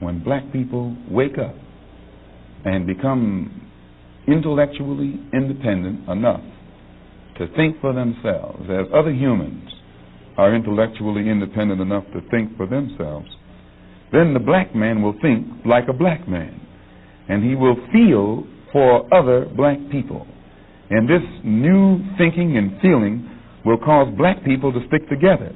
When black people wake up and become intellectually independent enough to think for themselves, as other humans are intellectually independent enough to think for themselves, then the black man will think like a black man, and he will feel for other black people. And this new thinking and feeling will cause black people to stick together.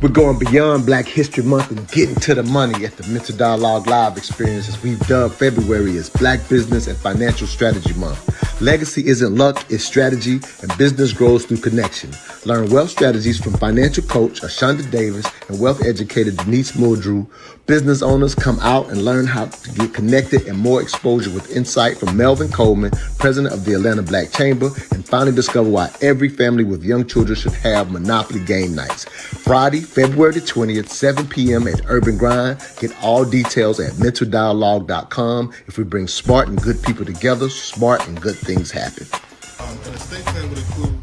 We're going beyond Black History Month and getting to the money at the Mental Dialogue Live experience, as we've dubbed February as Black Business and Financial Strategy Month. Legacy isn't luck, it's strategy, and business grows through connection. Learn wealth strategies from financial coach Ashonda Davis and wealth educator Denise Muldrew. Business owners come out and learn how to get connected and more exposure with insight from Melvin Coleman, president of the Atlanta Black Chamber, and finally discover why every family with young children should have Monopoly game nights. Friday, February 20th, 7 p.m. at Urban Grind. Get all details at mentaldialogue.com. If we bring smart and good people together, smart and good things happen. An estate plan would include.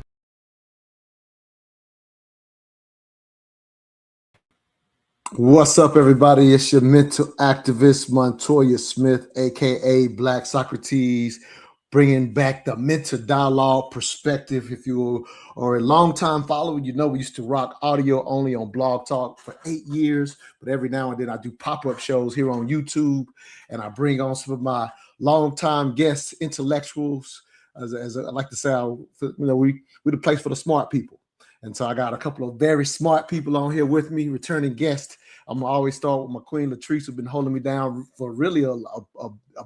What's up, everybody? It's your mental activist, Montoya Smith, a.k.a. Black Socrates, bringing back the mental dialogue perspective. If you are a long-time follower, you know we used to rock audio only on Blog Talk for 8 years, but every now and then I do pop-up shows here on YouTube, and I bring on some of my long-time guests, intellectuals. As I like to say, we're the place for the smart people. And so I got a couple of very smart people on here with me, returning guests. I'm gonna always start with my queen LaTrice, who's been holding me down for really a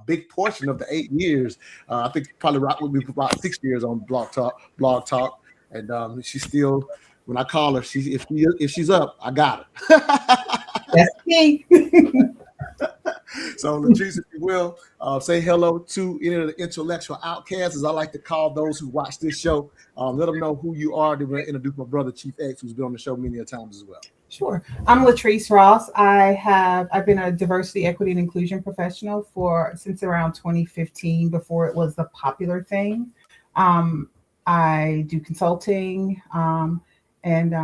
big portion of the 8 years. I think probably rocked with me for about 6 years on Blog Talk, and she's still. When I call her, if she's up, I got her. That's me. So LaTrice, if you will, say hello to any of the intellectual outcasts, as I like to call those who watch this show. Let them know who you are. Then we're going to introduce my brother, Chief X, who's been on the show many a times as well. Sure. I'm LaTrice Ross. I've been a diversity, equity, and inclusion professional since around 2015, before it was the popular thing. I do consulting, and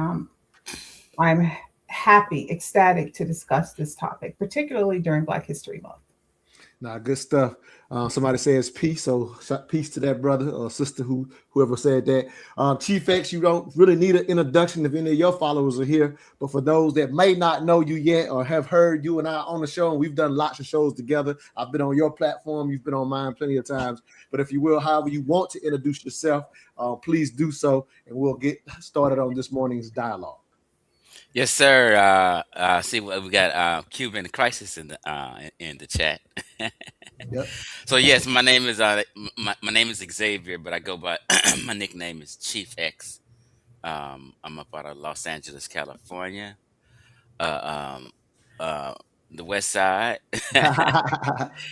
I'm happy, ecstatic to discuss this topic, particularly during Black History Month. Nah, good stuff. Somebody says peace, so peace to that brother or sister, whoever said that. Chief X, you don't really need an introduction if any of your followers are here, but for those that may not know you yet or have heard you and I on the show, and we've done lots of shows together. I've been on your platform, you've been on mine plenty of times, but if you will, however you want to introduce yourself, please do so, and we'll get started on this morning's dialogue. Yes, sir. See what we got. Cuban crisis in the chat. Yep. So yes, my name is my name is Xavier, but I go by my nickname is Chief X. I'm up out of Los Angeles, California, the West Side,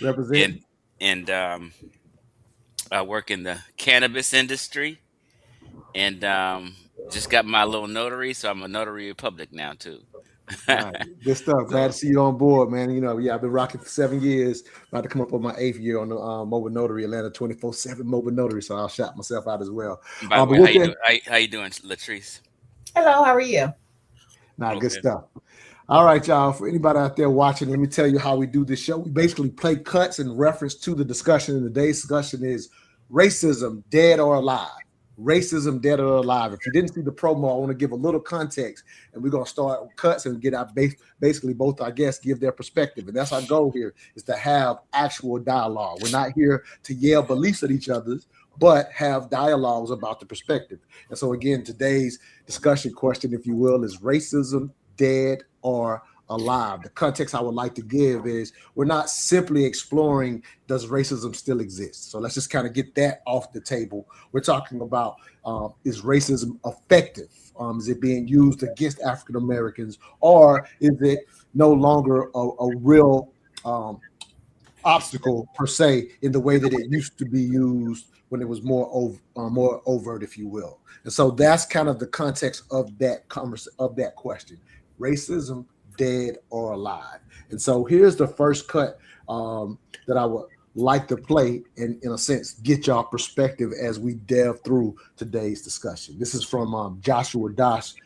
Represent. and I work in the cannabis industry, and just got my little notary, so I'm a notary public now too. Right. Good stuff. Glad to see you on board, man. I've been rocking for 7 years. About to come up on my 8th year on the Mobile Notary, Atlanta 24/7 Mobile Notary. So I'll shout myself out as well. By the way, how you doing, LaTrice? Hello, how are you? Okay. Good stuff. All right, y'all. For anybody out there watching, let me tell you how we do this show. We basically play cuts in reference to the discussion. And today's discussion is racism, dead or alive. Racism, dead or alive. If you didn't see the promo, I want to give a little context, and we're going to start with cuts and get our basically both our guests give their perspective. And that's our goal here, is to have actual dialogue. We're not here to yell beliefs at each other, but have dialogues about the perspective. And so again, today's discussion question, if you will, is racism, dead or alive. The context I would like to give is we're not simply exploring, does racism still exist? So let's just kind of get that off the table. We're talking about, is racism effective? Is it being used against African Americans, or is it no longer a real obstacle per se in the way that it used to be used when it was more overt, if you will? And so that's kind of the context of that question: racism, dead or alive. And so here's the first cut that I would like to play and, in a sense, get y'all perspective as we delve through today's discussion. This is from Joshua Doss,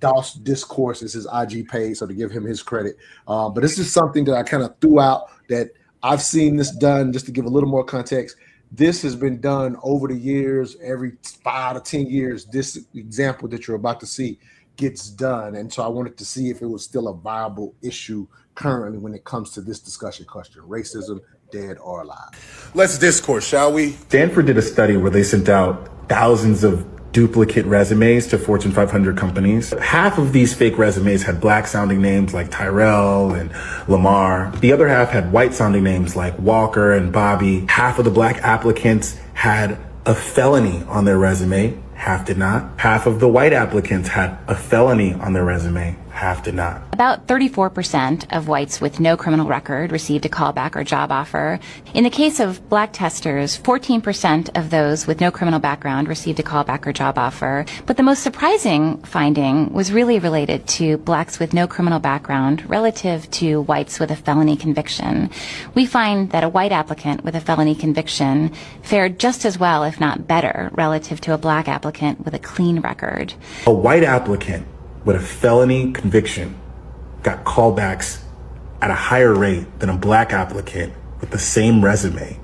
DOS Discourse is his IG page, so to give him his credit. But this is something that I kind of threw out that I've seen this done, just to give a little more context. This has been done over the years. Every 5 to 10 years, this example that you're about to see gets done. And so I wanted to see if it was still a viable issue currently when it comes to this discussion question: racism, dead or alive. Let's discourse, shall we? Stanford did a study where they sent out thousands of duplicate resumes to Fortune 500 companies. Half of these fake resumes had black sounding names like Tyrell and Lamar. The other half had white sounding names like Walker and Bobby. Half of the black applicants had a felony on their resume. Half did not. Half of the white applicants had a felony on their resume. Half did not. About 34% of whites with no criminal record received a callback or job offer. In the case of black testers, 14% of those with no criminal background received a callback or job offer. But the most surprising finding was really related to blacks with no criminal background relative to whites with a felony conviction. We find that a white applicant with a felony conviction fared just as well, if not better, relative to a black applicant with a clean record. A white applicant with a felony conviction got callbacks at a higher rate than a black applicant with the same resume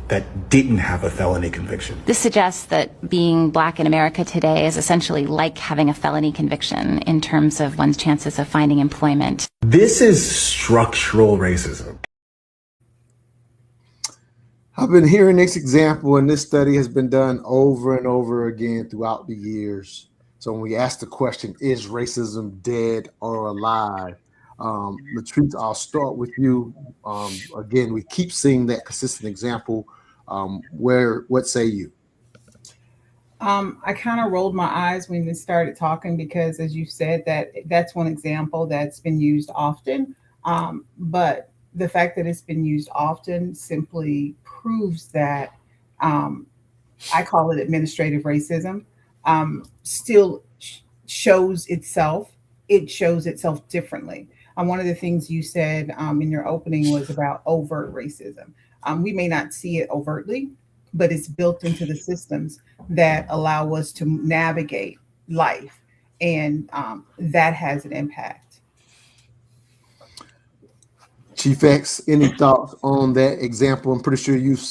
that didn't have a felony conviction. This suggests that being black in America today is essentially like having a felony conviction in terms of one's chances of finding employment. This is structural racism. I've been hearing this example, and this study has been done over and over again throughout the years. So when we ask the question, is racism dead or alive? LaTrice, I'll start with you. Again, we keep seeing that consistent example. What say you? I kind of rolled my eyes when they started talking because, as you said, that's one example that's been used often. But the fact that it's been used often simply proves that I call it administrative racism. Still shows itself. It shows itself differently. One of the things you said in your opening was about overt racism. We may not see it overtly, but it's built into the systems that allow us to navigate life, and that has an impact. Chief X, any thoughts on that example? I'm pretty sure you've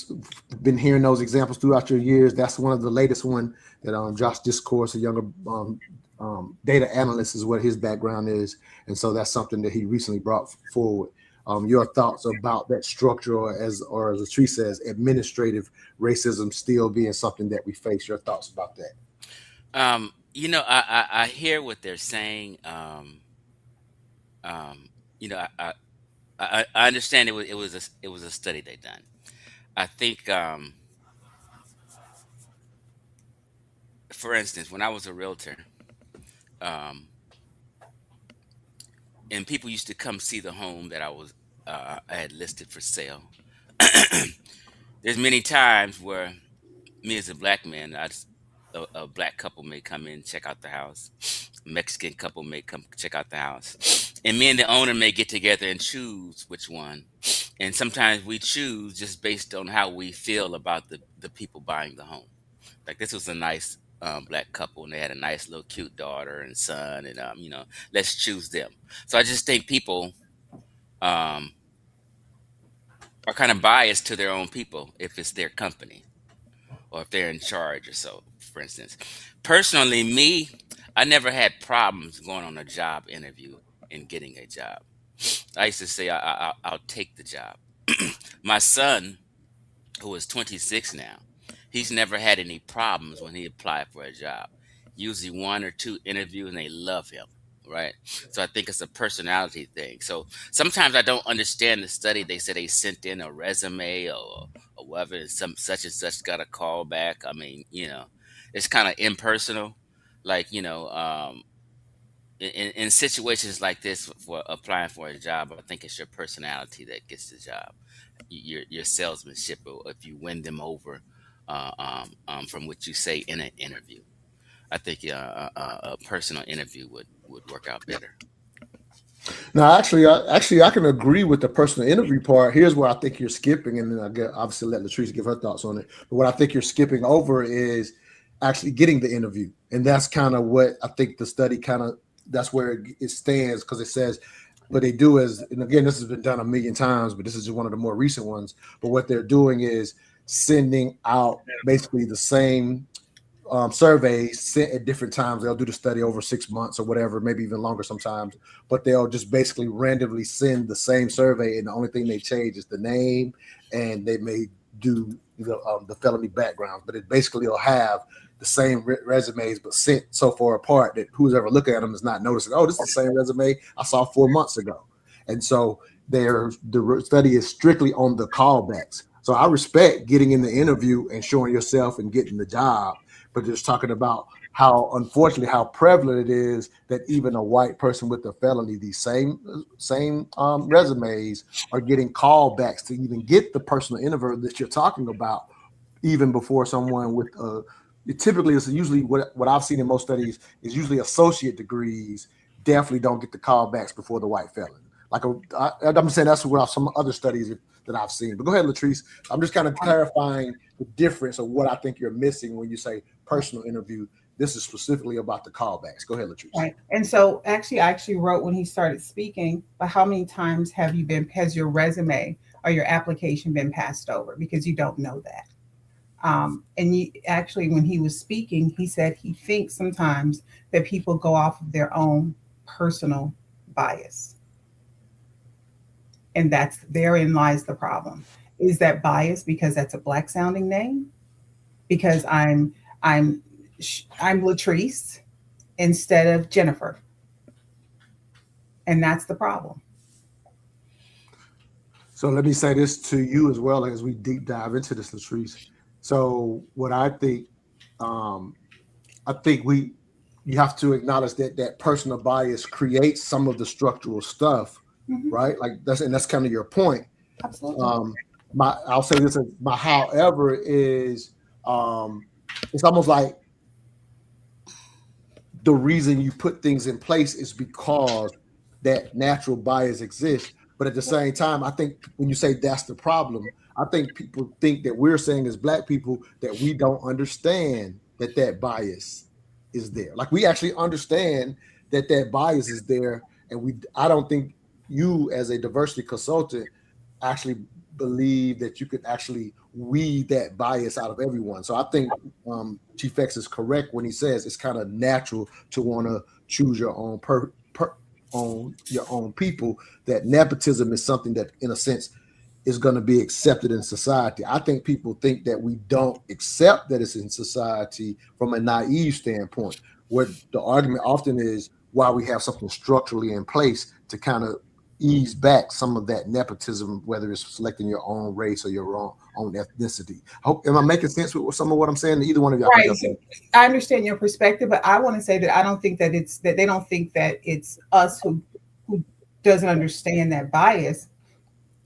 been hearing those examples throughout your years. That's one of the latest one that Josh Discourse, a younger data analyst, is what his background is. And so that's something that he recently brought forward. Your thoughts about that structure, or as LaTrice says, administrative racism still being something that we face. Your thoughts about that? I hear what they're saying. I understand it was a study they done. I think, for instance, when I was a realtor, and people used to come see the home that I had listed for sale. There's many times where me as a black man, a black couple may come in, check out the house. A Mexican couple may come check out the house. And me and the owner may get together and choose which one. And sometimes we choose just based on how we feel about the people buying the home. Like, this was a nice black couple, and they had a nice little cute daughter and son, and let's choose them. So I just think people are kind of biased to their own people if it's their company or if they're in charge or so, for instance. Personally, me, I never had problems going on a job interview and getting a job. I used to say I'll take the job. My son, who is 26 now, he's never had any problems when he applied for a job. Usually 1 or 2 interviews and they love him, right? So I think it's a personality thing. So sometimes I don't understand the study. They said they sent in a resume or whatever, and some such and such got a call back. I mean, it's kind of impersonal. Like, in situations like this for applying for a job, I think it's your personality that gets the job, your salesmanship, or if you win them over from what you say in an interview. I think a personal interview would work out better. No, actually, I can agree with the personal interview part. Here's where I think you're skipping, and then I get obviously let LaTrice give her thoughts on it. But what I think you're skipping over is actually getting the interview. And that's kind of what I think the study that's where it stands, because it says what they do is, and again, this has been done a million times, but this is just one of the more recent ones. But what they're doing is sending out basically the same surveys sent at different times. They'll do the study over 6 months or whatever, maybe even longer sometimes, but they'll just basically randomly send the same survey, and the only thing they change is the name, and they may do the felony background, but it basically will have the same resumes but sent so far apart that who's ever looking at them is not noticing, oh, this is the same resume I saw 4 months ago. And so the study is strictly on the callbacks. So I respect getting in the interview and showing yourself and getting the job, but just talking about how, unfortunately, how prevalent it is that even a white person with a felony, these same resumes are getting callbacks to even get the personal interview that you're talking about, even before someone with typically it's usually what I've seen in most studies is usually associate degrees definitely don't get the callbacks before the white felon. Like I'm saying that's what some other studies that I've seen. But go ahead, LaTrice. I'm just kind of clarifying the difference of what I think you're missing when you say personal interview. This is specifically about the callbacks. Go ahead, LaTrice. Right. And so I actually wrote when he started speaking, but how many times has your resume or your application been passed over? Because you don't know that. And when he was speaking, he said he thinks sometimes that people go off of their own personal bias. And therein lies the problem. Is that bias because that's a black sounding name? Because I'm LaTrice instead of Jennifer. And that's the problem. So let me say this to you as well as we deep dive into this, LaTrice. So what I think, you have to acknowledge that personal bias creates some of the structural stuff, right? Like that's kind of your point. Absolutely. I'll say this: my however is, it's almost like the reason you put things in place is because that natural bias exists. But at the same time, I think when you say that's the problem, I think people think that we're saying as Black people that we don't understand that bias is there. Like we actually understand that bias is there, and I don't think you as a diversity consultant actually believe that you could actually weed that bias out of everyone. So I think Chief X is correct when he says it's kind of natural to want to choose your own on your own people, that nepotism is something that in a sense is going to be accepted in society. I think people think that we don't accept that it's in society from a naive standpoint, where the argument often is why we have something structurally in place to kind of ease back some of that nepotism, whether it's selecting your own race or your own ethnicity. Am I making sense with some of what I'm saying? Either one of y'all. Right. So I understand your perspective, but I want to say that I don't think that they don't think that it's us who doesn't understand that bias.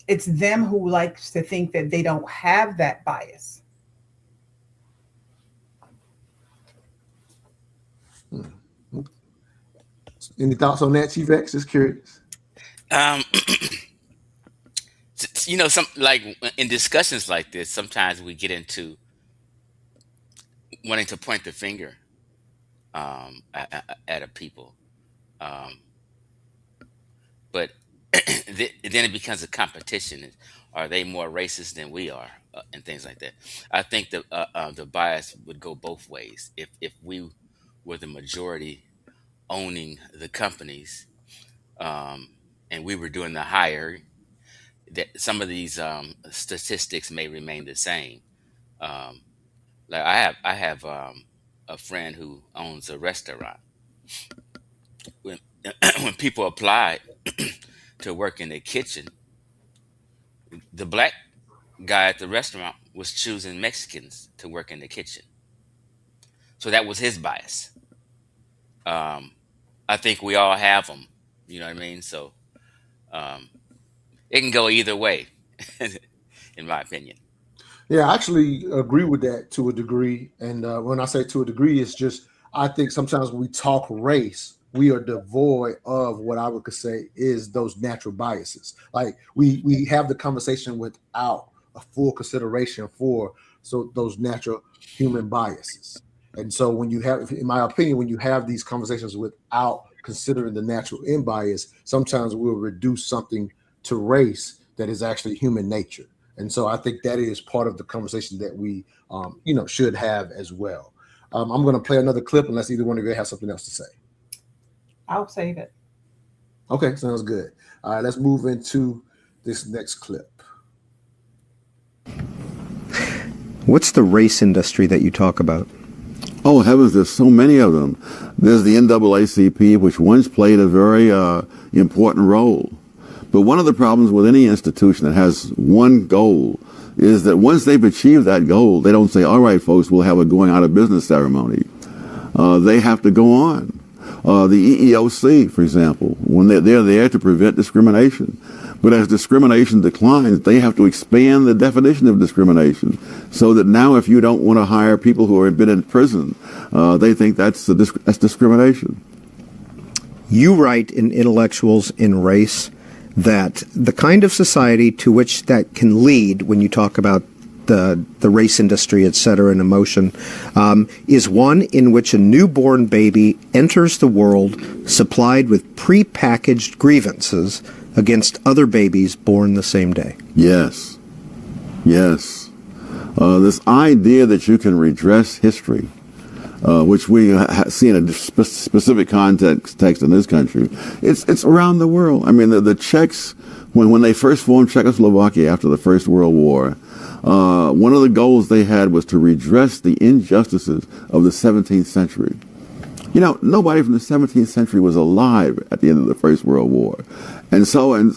It's them who likes to think that they don't have that bias. Any thoughts on that, Chief X? Just curious. Some like in discussions like this, sometimes we get into wanting to point the finger at a people, but then it becomes a competition. Are they more racist than we are, and things like that? I think the bias would go both ways. If we were the majority owning the companies, and we were doing the hiring, that some of these statistics may remain the same. Like I have a friend who owns a restaurant. When people applied to work in the kitchen, the Black guy at the restaurant was choosing Mexicans to work in the kitchen. So that was his bias. I think we all have them. You know what I mean? So it can go either way, in my opinion. Yeah, I actually agree with that to a degree. And when I say to a degree, it's just I think sometimes when we talk race, we are devoid of what I would say is those natural biases. Like we have the conversation without a full consideration for those natural human biases. And so when you have, in my opinion, when you have these conversations without considering the natural end bias, sometimes we'll reduce something to race that is actually human nature. And so I think that is part of the conversation that we, should have as well. I'm going to play another clip unless either one of you has something else to say. I'll save it. Okay, sounds good. All right, let's move into this next clip. What's the race industry that you talk about? Oh, heavens, there's so many of them. There's the NAACP, which once played a very important role. But one of the problems with any institution that has one goal is that once they've achieved that goal, they don't say, all right, folks, we'll have a going out of business ceremony. They have to go on. The EEOC, for example, when they're there to prevent discrimination. But as discrimination declines, they have to expand the definition of discrimination so that now if you don't want to hire people who have been in prison, they think that's discrimination. You write in Intellectuals in Race that the kind of society to which that can lead when you talk about the race industry, et cetera, and emotion, is one in which a newborn baby enters the world supplied with prepackaged grievances against other babies born the same day. Yes. Yes. This idea that you can redress history, which we see in a specific context in this country, it's around the world. I mean, the Czechs, when they first formed Czechoslovakia after the First World War, one of the goals they had was to redress the injustices of the 17th century. You know, nobody from the 17th century was alive at the end of the First World War. And so and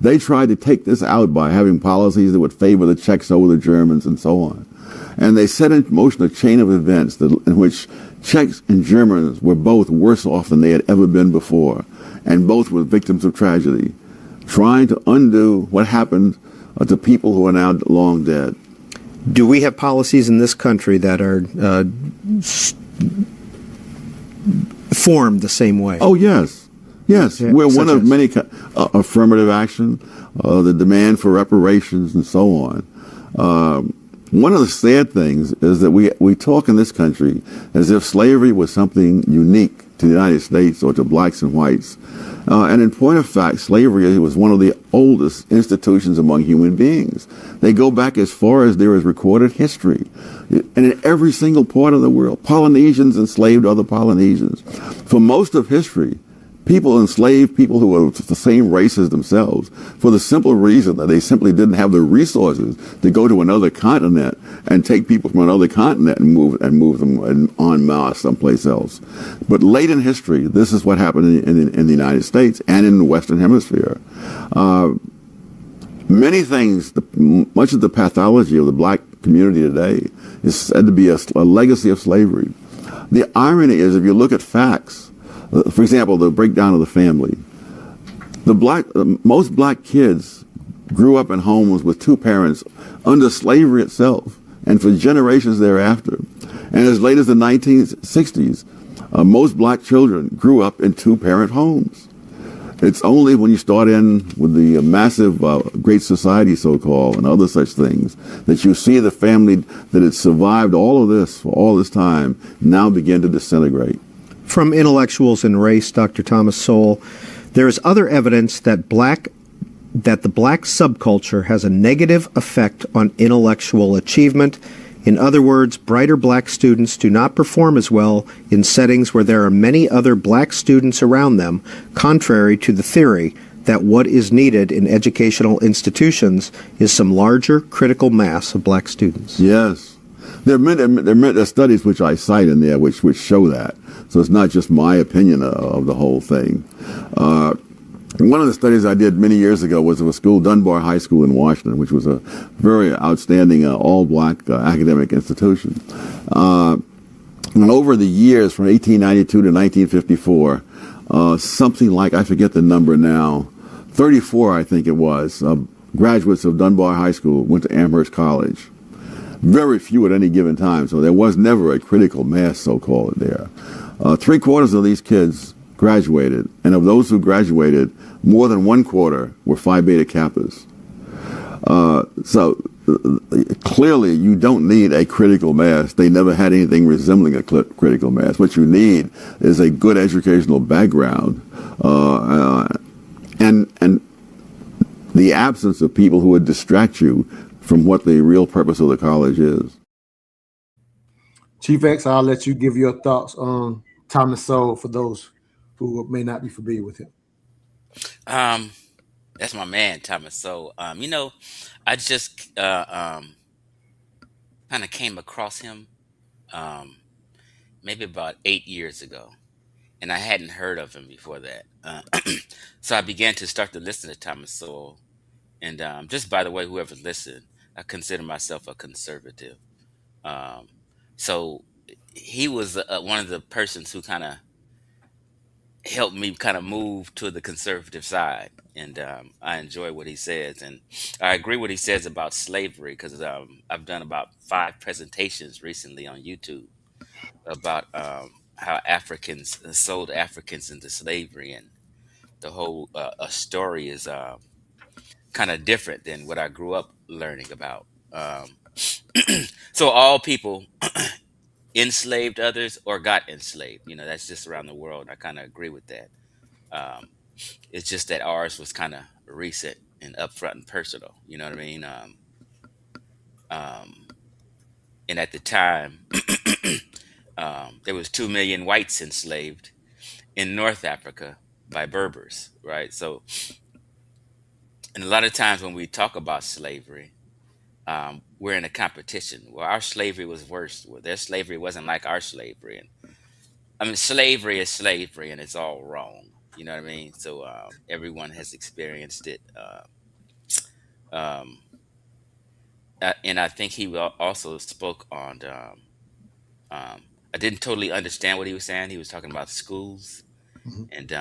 they tried to take this out by having policies that would favor the Czechs over the Germans and so on. And they set in motion a chain of events in which Czechs and Germans were both worse off than they had ever been before, and both were victims of tragedy, trying to undo what happened to people who are now long dead. Do we have policies in this country that are formed the same way? Oh, yes. Yes, yeah, we're one of many affirmative action, the demand for reparations, and so on. One of the sad things is that we talk in this country as if slavery was something unique to the United States or to blacks and whites. And in point of fact, slavery was one of the oldest institutions among human beings. They go back as far as there is recorded history. And in every single part of the world, Polynesians enslaved other Polynesians. For most of history, people enslaved people who were the same race as themselves for the simple reason that they simply didn't have the resources to go to another continent and take people from another continent and move them en masse someplace else. But late in history, this is what happened in the United States and in the Western Hemisphere. Many things, much of the pathology of the black community today is said to be a legacy of slavery. The irony is, if you look at facts, for example, the breakdown of the family. Most black kids grew up in homes with two parents under slavery itself and for generations thereafter. And as late as the 1960s, most black children grew up in two-parent homes. It's only when you start in with the massive Great Society, so-called, and other such things, that you see the family that had survived all of this for all this time now begin to disintegrate. From Intellectuals in Race, Dr. Thomas Sowell, there is other evidence that the black subculture has a negative effect on intellectual achievement. In other words, brighter black students do not perform as well in settings where there are many other black students around them, contrary to the theory that what is needed in educational institutions is some larger critical mass of black students. Yes. There are studies which I cite in there which show that. So it's not just my opinion of the whole thing. One of the studies I did many years ago was of a school, Dunbar High School in Washington, which was a very outstanding all-black academic institution. And over the years, from 1892 to 1954, something like, I forget the number now, 34, I think it was, graduates of Dunbar High School went to Amherst College. Very few at any given time, so there was never a critical mass, so-called, there. 3/4 of these kids graduated, and of those who graduated, more than 1/4 were Phi Beta Kappas. So clearly you don't need a critical mass. They never had anything resembling a critical mass. What you need is a good educational background and the absence of people who would distract you from what the real purpose of the college is. Chief X, I'll let you give your thoughts on Thomas Sowell for those who may not be familiar with him. That's my man, Thomas. So, I just kind of came across him maybe about 8 years ago, and I hadn't heard of him before that. So I began to start to listen to Thomas Sowell. And just by the way, whoever's listening, I consider myself a conservative. Um, so he was one of the persons who kind of helped me kind of move to the conservative side. And I enjoy what he says. And I agree what he says about slavery because I've done about 5 presentations recently on YouTube about how Africans sold Africans into slavery. And the whole story is kind of different than what I grew up learning about. So all people enslaved others or got enslaved. That's just around the world. I kind of agree with that. Um, it's just that ours was kind of recent and upfront and personal. You know what I mean? Um, and at the time, there was 2 million whites enslaved in North Africa by Berbers, right? So, and a lot of times when we talk about slavery, we're in a competition. Well, our slavery was worse. Well, their slavery wasn't like our slavery. And I mean, slavery is slavery, and it's all wrong. You know what I mean? So everyone has experienced it. Um, and I think he also spoke on. I didn't totally understand what he was saying. He was talking about schools and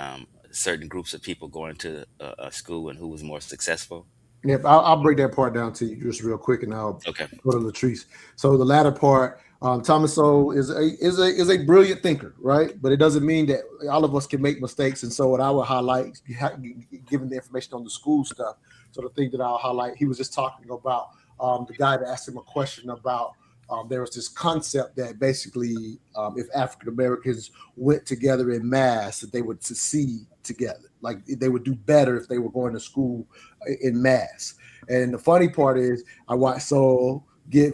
certain groups of people going to a school and who was more successful. Yep, I'll break that part down to you just real quick, and I'll Okay. go to LaTrice. So the latter part, Thomas Sowell is a brilliant thinker, right? But it doesn't mean that all of us can make mistakes. And so what I would highlight, given the information on the school stuff, so the thing that I'll highlight, he was just talking about the guy that asked him a question about there was this concept that basically if African Americans went together in mass, that they would succeed together. Like they would do better if they were going to school in mass. And the funny part is I watched Sowell he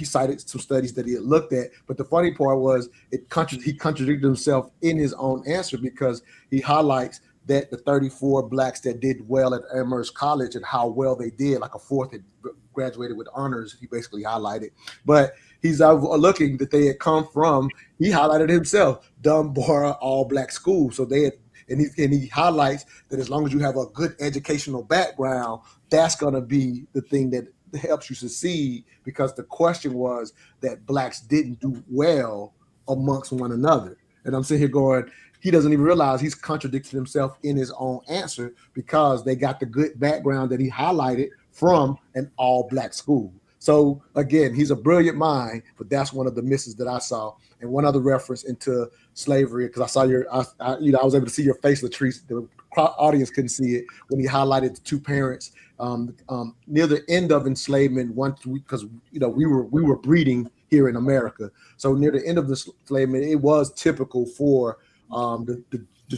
cited some studies that he had looked at, but the funny part was he contradicted himself in his own answer because he highlights that the 34 blacks that did well at Amherst College and how well they did, like a fourth had graduated with honors, he basically highlighted. But he's looking that they had come from, he highlighted himself, Dunbar all-black school. So they had, and he highlights that as long as you have a good educational background, that's going to be the thing that helps you succeed, because the question was that blacks didn't do well amongst one another. And I'm sitting here going, he doesn't even realize he's contradicted himself in his own answer because they got the good background that he highlighted from an all-black school. So again, he's a brilliant mind, but that's one of the misses that I saw. And one other reference into slavery, because I saw I was able to see your face, LaTrice. The audience couldn't see it when he highlighted the 2 parents near the end of enslavement. Because we were breeding here in America, so near the end of the enslavement, it was typical for the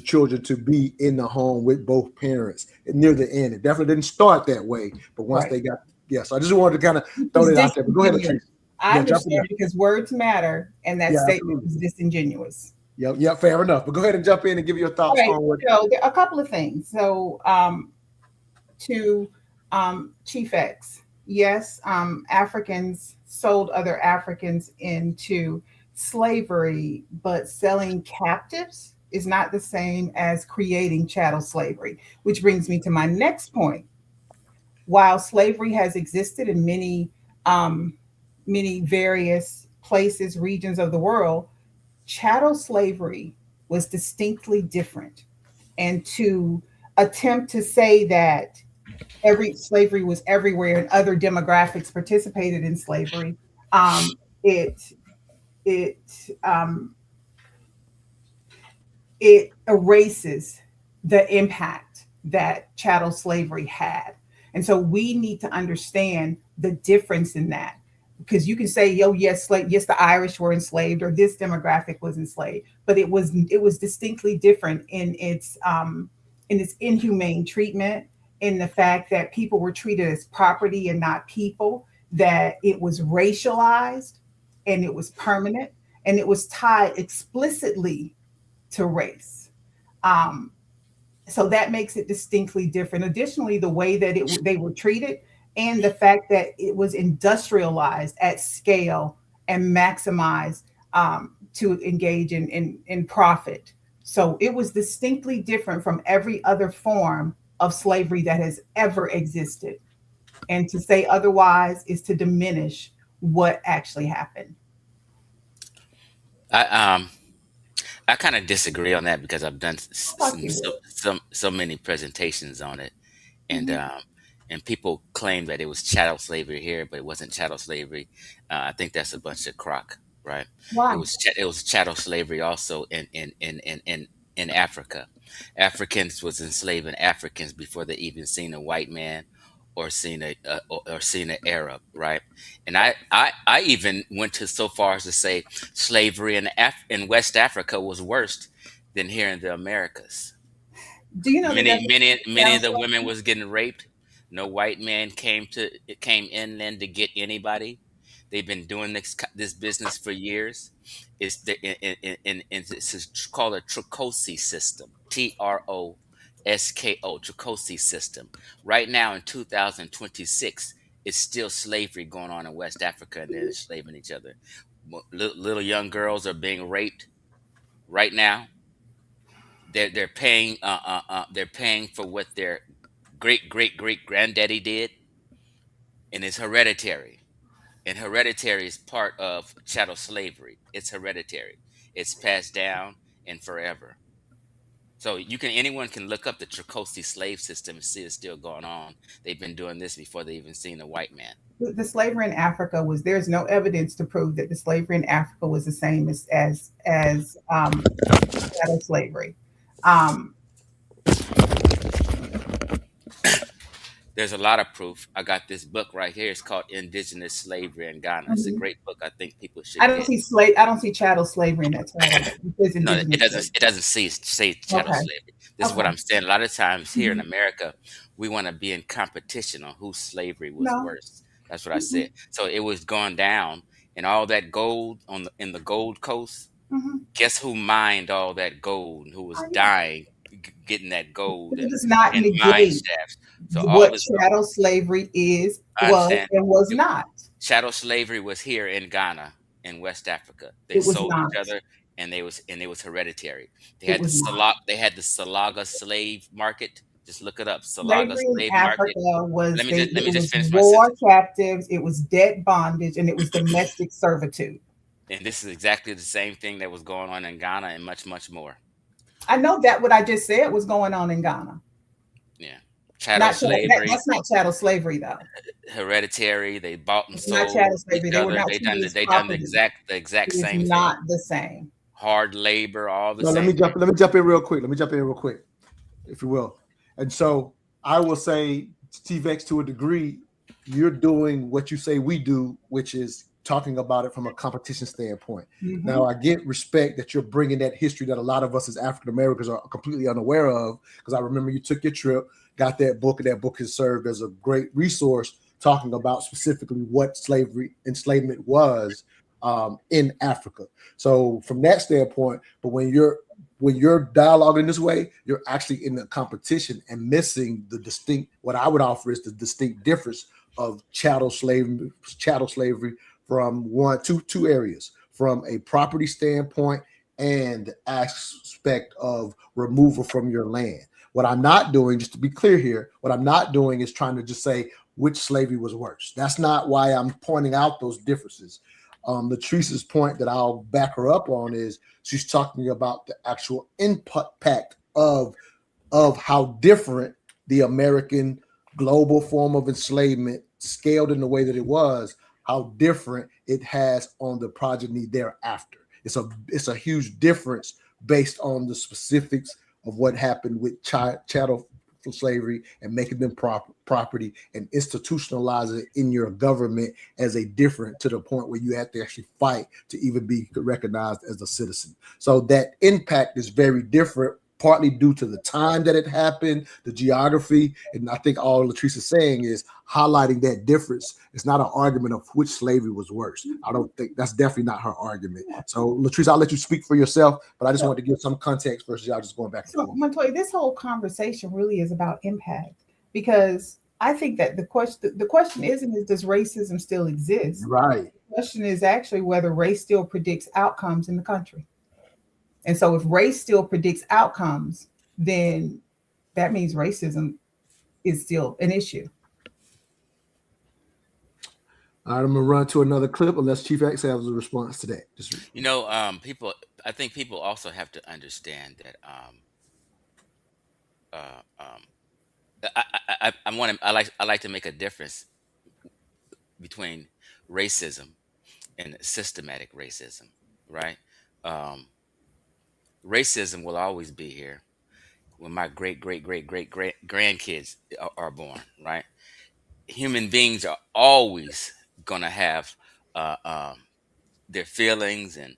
children to be in the home with both parents. And near the end, it definitely didn't start that way, but once they got. So I just wanted to kind of throw that out there. But go ahead, LaTrice. I understand because words matter, and that statement is disingenuous. Yep, fair enough. But go ahead and jump in and give your thoughts on what. So there are a couple of things. So to Chief X, yes, Africans sold other Africans into slavery, but selling captives is not the same as creating chattel slavery, which brings me to my next point. While slavery has existed in many various places, regions of the world, chattel slavery was distinctly different. And to attempt to say that slavery was everywhere and other demographics participated in slavery, it erases the impact that chattel slavery had. And so we need to understand the difference in that. Because you can say, yes, the Irish were enslaved, or this demographic was enslaved, but it was distinctly different in its inhumane treatment, in the fact that people were treated as property and not people, that it was racialized, and it was permanent, and it was tied explicitly to race. So that makes it distinctly different. Additionally, the way that they were treated, and the fact that it was industrialized at scale and maximized to engage in profit. So it was distinctly different from every other form of slavery that has ever existed. And to say otherwise is to diminish what actually happened. I kind of disagree on that, because I've done so many presentations on it, and and people claim that it was chattel slavery here, but it wasn't chattel slavery. I think that's a bunch of crock, right? Why? It was chattel slavery also in Africa. Africans was enslaving Africans before they even seen a white man or seen an Arab, right? And I even went to so far as to say slavery in West Africa was worse than here in the Americas. Do you know many of the women was getting raped? No white man came inland to get anybody. They've been doing this business for years. It's called a Trocosi system. TROSKO, Trocosi system. Right now in 2026, it's still slavery going on in West Africa, and they're enslaving each other. Little young girls are being raped right now. They're paying for what their great granddaddy did, and it's hereditary. And hereditary is part of chattel slavery. It's hereditary. It's passed down and forever. So anyone can look up the Trocosi slave system and see it's still going on. They've been doing this before they even seen a white man. The slavery in Africa there's no evidence to prove that the slavery in Africa was the same as chattel slavery. There's a lot of proof. I got this book right here. It's called Indigenous Slavery in Ghana. It's a great book. I think people should. I don't see chattel slavery in that title. No, it doesn't say chattel slavery. This is what I'm saying. A lot of times here in America, we want to be in competition on whose slavery was worse. That's what I said. So it was going down, and all that gold in the Gold Coast. Guess who mined all that gold and who was dying getting that gold? It does not negate so what chattel slavery was and was not. Chattel slavery was here in Ghana, in West Africa. They sold each other, and it was hereditary. They had the Salaga slave market. Just look it up. Salaga slave market. Let me just finish my war captives. It was debt bondage, and it was domestic servitude. And this is exactly the same thing that was going on in Ghana, and much, much more. I know that what I just said was going on in Ghana. Yeah. Chattel slavery. That's not chattel slavery, though. Hereditary. They bought and sold. Not chattel slavery. They done the exact same thing. Not the same. Hard labor, all the same. Let me jump in real quick. If you will. And so I will say, T-Vex, to a degree, you're doing what you say we do, which is talking about it from a competition standpoint. Now, I get respect that you're bringing that history that a lot of us as African Americans are completely unaware of, because I remember you took your trip, got that book, and that book has served as a great resource talking about specifically what enslavement was in Africa. So from that standpoint, but when you're dialoguing this way, you're actually in the competition and missing what I would offer is the distinct difference of chattel slavery from two areas, from a property standpoint and aspect of removal from your land. What I'm not doing, just to be clear here, what I'm not doing is trying to just say which slavery was worse. That's not why I'm pointing out those differences. LaTrice's point that I'll back her up on is she's talking about the actual impact of how different the American global form of enslavement, scaled in the way that it was, how different it has on the progeny thereafter. It's a huge difference based on the specifics of what happened with chattel slavery and making them property and institutionalize it in your government as a different, to the point where you have to actually fight to even be recognized as a citizen. So that impact is very different, partly due to the time that it happened, the geography. And I think all LaTrice is saying is highlighting that difference. It's not an argument of which slavery was worse. I don't think that's definitely not her argument. So LaTrice, I'll let you speak for yourself, but I just want to give some context versus y'all just going back and forth. Montoya, this whole conversation really is about impact, because I think that the question isn't does racism still exist? Right. The question is actually whether race still predicts outcomes in the country. And so if race still predicts outcomes, then that means racism is still an issue. All right, I'm gonna run to another clip unless Chief X has a response to that. I think people also have to understand that I like to make a difference between racism and systematic racism, right? Racism will always be here when my great grandkids are born, right? Human beings are always gonna have their feelings and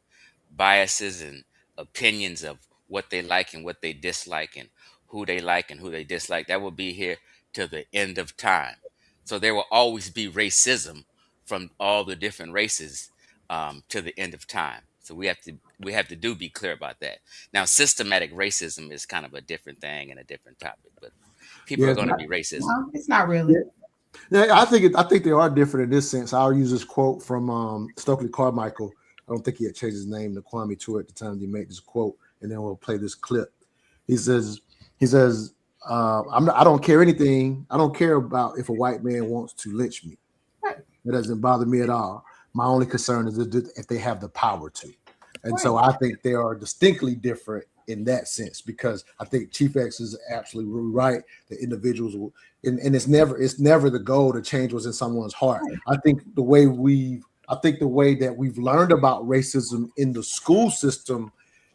biases and opinions of what they like and what they dislike and who they like and who they dislike. That will be here till the end of time. So there will always be racism from all the different races to the end of time. So we have to be clear about that. Now, systematic racism is kind of a different thing and a different topic, but people are going to be racist. No, it's not really. Yeah, I think they are different in this sense. I'll use this quote from Stokely Carmichael. I don't think he had changed his name to Kwame Ture at the time he made this quote, and then we'll play this clip. He says, I don't care anything. I don't care about if a white man wants to lynch me. Right. It doesn't bother me at all. My only concern is if they have the power to. And so I think they are distinctly different in that sense, because I think Chief X is absolutely right. The individuals will, and it's never the goal to change what's in someone's heart. Right. I think the way that we've learned about racism in the school system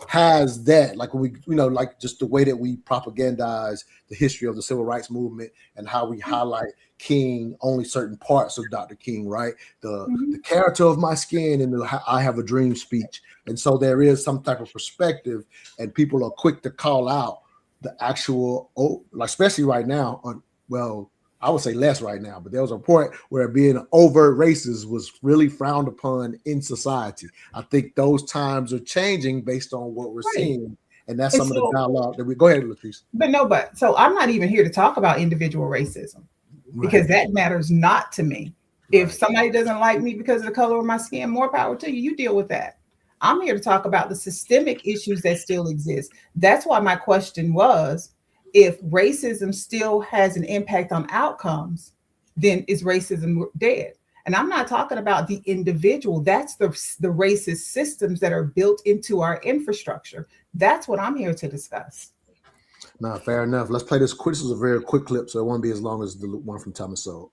has that, like when we, like just the way that we propagandize the history of the civil rights movement and how we highlight King, only certain parts of Dr. King, right? The character of my skin and the I have a dream speech. And so there is some type of perspective, and people are quick to call out the actual, especially right now, I would say less right now, but there was a point where being overt racist was really frowned upon in society. I think those times are changing based on what we're seeing. And that's some of the dialogue that we go ahead, LaTrice. So I'm not even here to talk about individual racism, because that matters not to me. If somebody doesn't like me because of the color of my skin, more power to you. You deal with that. I'm here to talk about the systemic issues that still exist. That's why my question was, if racism still has an impact on outcomes, then is racism dead? And I'm not talking about the individual. That's the racist systems that are built into our infrastructure. That's what I'm here to discuss. No, fair enough. Let's play this quick. This is a very quick clip, so it won't be as long as the one from Thomas Sowell.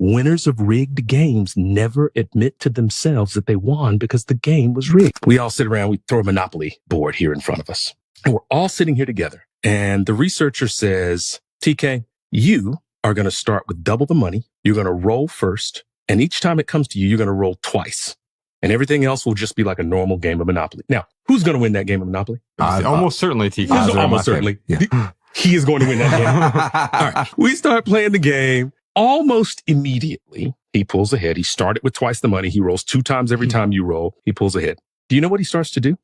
Winners of rigged games never admit to themselves that they won because the game was rigged. We all sit around, we throw a Monopoly board here in front of us, and we're all sitting here together. And the researcher says, TK, you are going to start with double the money. You're going to roll first. And each time it comes to you, you're going to roll twice. And everything else will just be like a normal game of Monopoly. Now, who's going to win that game of Monopoly? Almost certainly TK. Almost certainly. Yeah. He is going to win that game. All right. We start playing the game. Almost immediately, he pulls ahead. He started with twice the money. He rolls 2 times every time you roll. He pulls ahead. Do you know what he starts to do?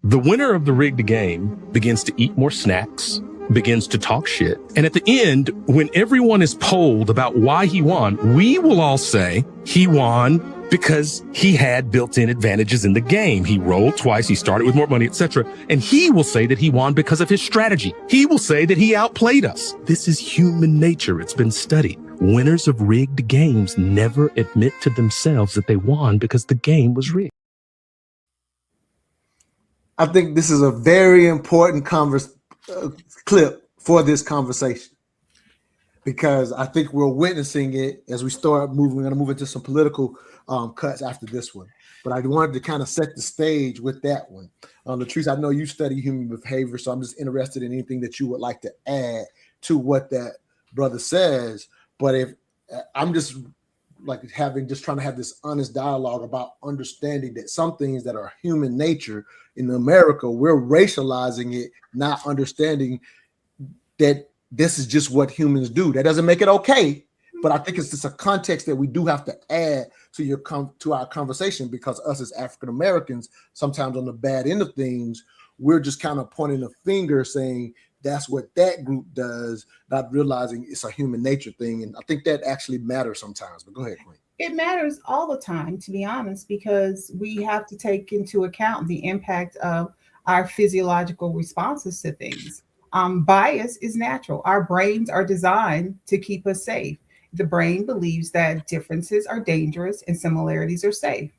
The winner of the rigged game begins to eat more snacks, begins to talk shit. And at the end, when everyone is polled about why he won, we will all say he won because he had built-in advantages in the game. He rolled twice, he started with more money, etc. And he will say that he won because of his strategy. He will say that he outplayed us. This is human nature. It's been studied. Winners of rigged games never admit to themselves that they won because the game was rigged. I think this is a very important clip for this conversation. because I think we're witnessing it as we start moving. We're going to move into some political cuts after this one. But I wanted to kind of set the stage with that one. LaTrice, I know you study human behavior, so I'm just interested in anything that you would like to add to what that brother says. But if I'm just like trying to have this honest dialogue about understanding that some things that are human nature in America, we're racializing it, not understanding that this is just what humans do. That doesn't make it okay, but I think it's just a context that we do have to add to our conversation, because us as African Americans, sometimes on the bad end of things, we're just kind of pointing a finger saying that's what that group does, not realizing it's a human nature thing. And I think that actually matters sometimes. But go ahead, Queen. It matters all the time, to be honest, because we have to take into account the impact of our physiological responses to things. Bias is natural. Our brains are designed to keep us safe. The brain believes that differences are dangerous and similarities are safe.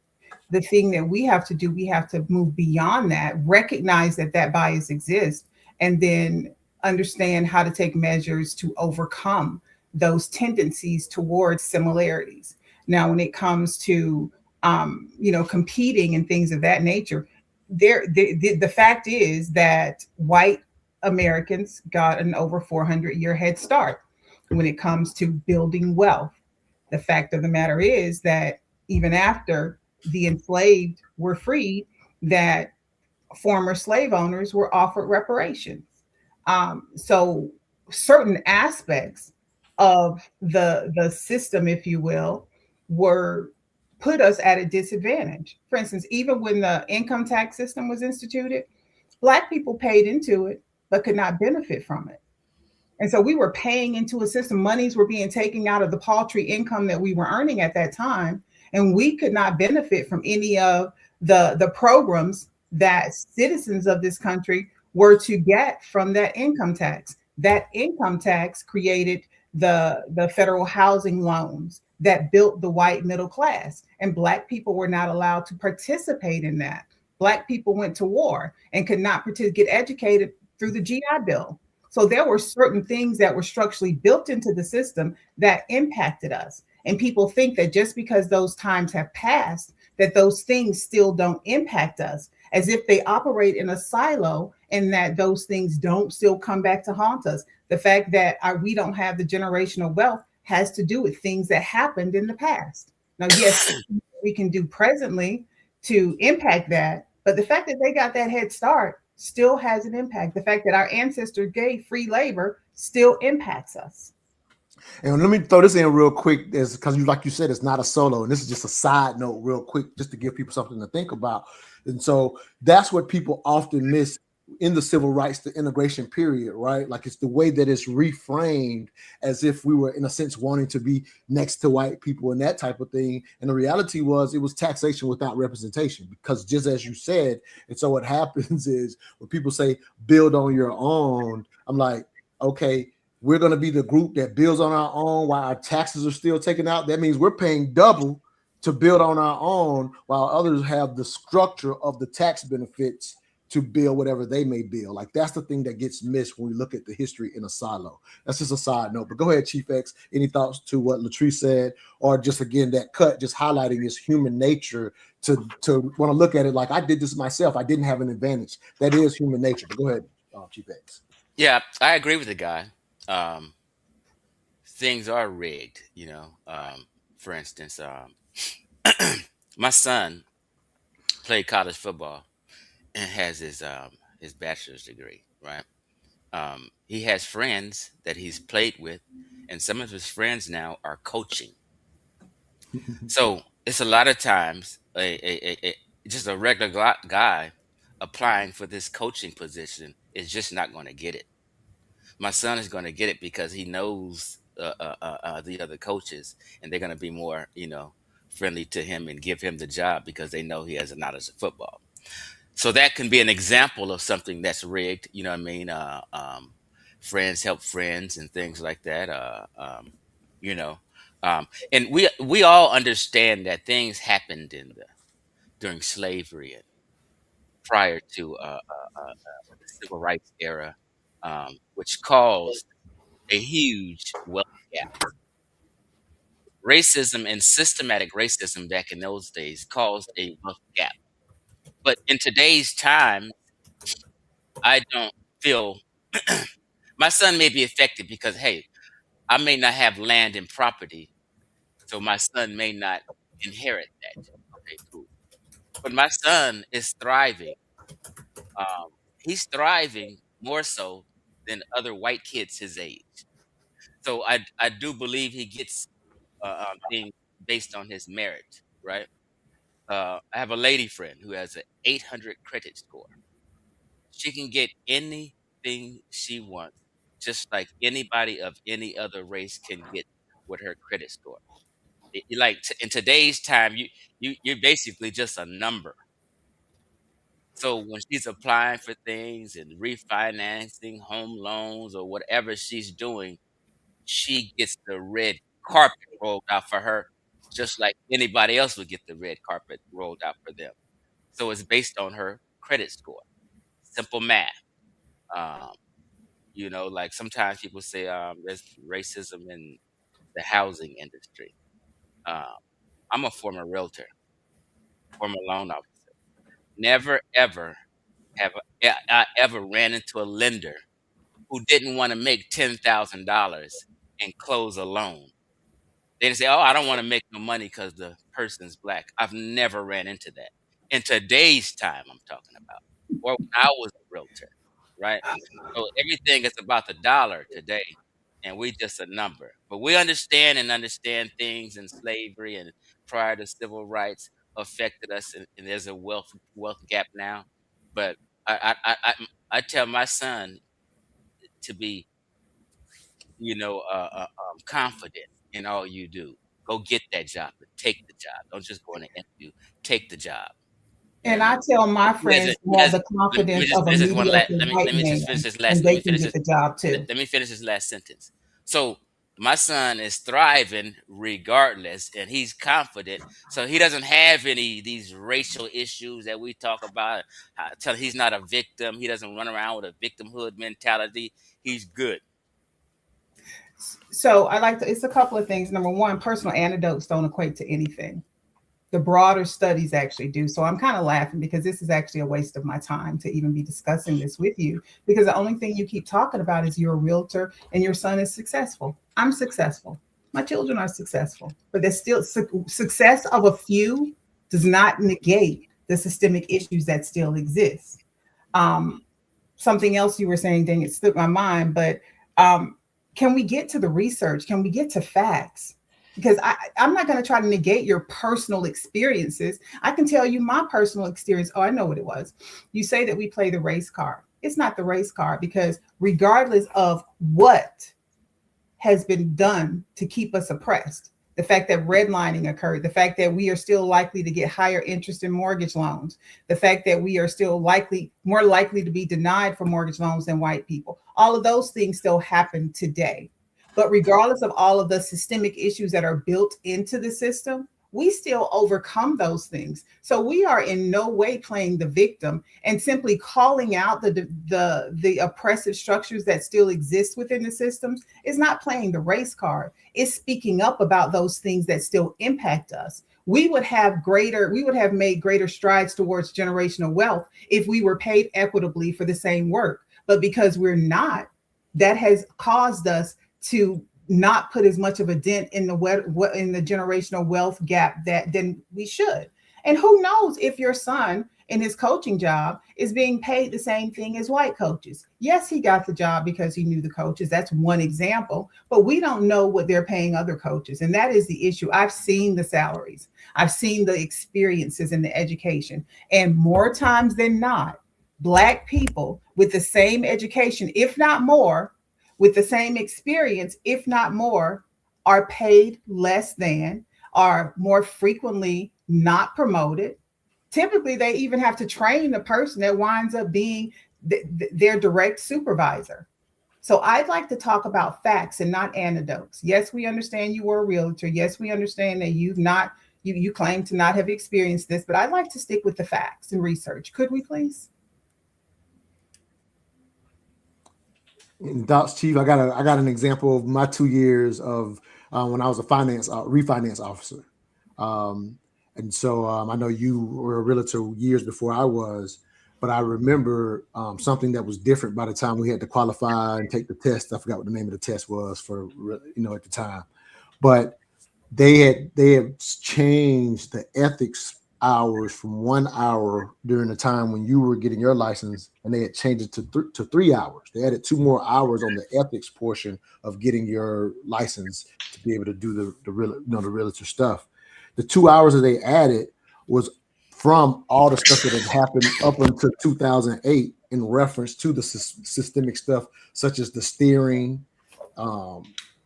The thing that we have to do, we have to move beyond that, recognize that that bias exists, and then understand how to take measures to overcome those tendencies towards similarities. Now, when it comes to competing and things of that nature, the fact is that white Americans got an over 400-year head start when it comes to building wealth. The fact of the matter is that even after the enslaved were freed, that former slave owners were offered reparations. So certain aspects of the system, if you will, were put us at a disadvantage. For instance, even when the income tax system was instituted, Black people paid into it but could not benefit from it. And so we were paying into a system, monies were being taken out of the paltry income that we were earning at that time, and we could not benefit from any of the programs that citizens of this country were to get from that income tax. That income tax created the federal housing loans that built the white middle class, and Black people were not allowed to participate in that. Black people went to war and could not get educated through the GI Bill. So there were certain things that were structurally built into the system that impacted us. And people think that just because those times have passed, that those things still don't impact us, as if they operate in a silo and that those things don't still come back to haunt us. The fact that we don't have the generational wealth has to do with things that happened in the past. Now, yes, we can do presently to impact that, but the fact that they got that head start still has an impact. The fact that our ancestors gave free labor still impacts us. And let me throw this in real quick, because like you said, it's not a solo, and this is just a side note real quick, just to give people something to think about. And so that's what people often miss in the civil rights to integration period, right? Like, it's the way that it's reframed as if we were, in a sense, wanting to be next to white people and that type of thing. And the reality was, it was taxation without representation, because just as you said. And so what happens is, when people say build on your own, I'm like, okay, we're going to be the group that builds on our own while our taxes are still taken out. That means we're paying double to build on our own, while others have the structure of the tax benefits to build whatever they may build. Like, that's the thing that gets missed when we look at the history in a silo. That's just a side note. But go ahead, Chief X. Any thoughts to what LaTrice said, or just again that cut, just highlighting this human nature to want to look at it like, I did this myself. I didn't have an advantage. That is human nature. But go ahead, Chief X. Yeah, I agree with the guy. Things are rigged, for instance, my son played college football and has his bachelor's degree, right? He has friends that he's played with, and some of his friends now are coaching. So it's a lot of times just a regular guy applying for this coaching position is just not going to get it. My son is going to get it because he knows the other coaches, and they're going to be more, friendly to him and give him the job because they know he has a knowledge of football. So that can be an example of something that's rigged. You know what I mean? Friends help friends and things like that. And we all understand that things happened during slavery and prior to the civil rights era, which caused a huge wealth gap. Racism and systematic racism back in those days caused a wealth gap. But in today's time, I don't feel my son may be affected because, hey, I may not have land and property, so my son may not inherit that. Okay, cool. But my son is thriving. Um, he's thriving more so than other white kids his age. So I do believe he gets things based on his merit, right? I have a lady friend who has an 800 credit score. She can get anything she wants, just like anybody of any other race can get with her credit score. In today's time, you're basically just a number. So when she's applying for things and refinancing home loans or whatever she's doing, she gets the red carpet rolled out for her, just like anybody else would get the red carpet rolled out for them. So it's based on her credit score. Simple math. Um, like sometimes people say there's racism in the housing industry. Um, I'm a former realtor, former loan officer. Never ever have I ever ran into a lender who didn't want to make $10,000 and close a loan. They didn't say, "Oh, I don't want to make no money because the person's black." I've never ran into that. In today's time, I'm talking about, or when I was a realtor, right? So everything is about the dollar today, and we just a number. But we understand things, and slavery and prior to civil rights affected us, and there's a wealth gap now. But I tell my son to be confident in all you do. Go get that job and take the job. Don't just go in and interview. Take the job. You know And what I I mean? tell my He has friends a, to he have has. the Let me confidence just of a finish this one last. mediocre Let white me just finish man, this last. and Let they me can finish get this. the job Let, too. let me finish this last sentence. So my son is thriving regardless, and he's confident. So he doesn't have any these racial issues that we talk about. Tell he's not a victim. He doesn't run around with a victimhood mentality. He's good. So it's a couple of things. Number one, personal anecdotes don't equate to anything. The broader studies actually do. So I'm kind of laughing because this is actually a waste of my time to even be discussing this with you, because the only thing you keep talking about is you're a realtor and your son is successful. I'm successful. My children are successful, but there's still success of a few does not negate the systemic issues that still exist. Um, Something else you were saying, dang, it slipped my mind, but um, can we get to the research? Can we get to facts? Because I'm not going to try to negate your personal experiences. I can tell you my personal experience. Oh, I know what it was. You say that we play the race card. It's not the race card, because regardless of what has been done to keep us oppressed, the fact that redlining occurred, the fact that we are still likely to get higher interest in mortgage loans, the fact that we are still more likely to be denied for mortgage loans than white people. All of those things still happen today. But regardless of all of the systemic issues that are built into the system, we still overcome those things. So we are in no way playing the victim and simply calling out the oppressive structures that still exist within the systems is not playing the race card. It's speaking up about those things that still impact us. We would have made greater strides towards generational wealth if we were paid equitably for the same work. But because we're not, that has caused us to not put as much of a dent in the generational wealth gap than we should. And who knows if your son in his coaching job is being paid the same thing as white coaches. Yes, he got the job because he knew the coaches. That's one example, but we don't know what they're paying other coaches. And that is the issue. I've seen the salaries. I've seen the experiences and the education. And more times than not, Black people with the same education, if not more, with the same experience, if not more, are paid less than, are more frequently not promoted. Typically, they even have to train the person that winds up being their direct supervisor. So I'd like to talk about facts and not anecdotes. Yes, we understand you were a realtor. Yes, we understand that you claim to not have experienced this, but I'd like to stick with the facts and research. Could we please? And Docs Chief, I got an example of my 2 years of when I was a refinance officer. Um, and so I know you were a realtor years before I was, but I remember something that was different by the time we had to qualify and take the test. I forgot what the name of the test was for at the time, but they had changed the ethics hours from 1 hour during the time when you were getting your license, and they had changed it to 3 hours. They added 2 more hours on the ethics portion of getting your license to be able to do the realtor stuff. The 2 hours that they added was from all the stuff that had happened up until 2008 in reference to the systemic stuff, such as the steering.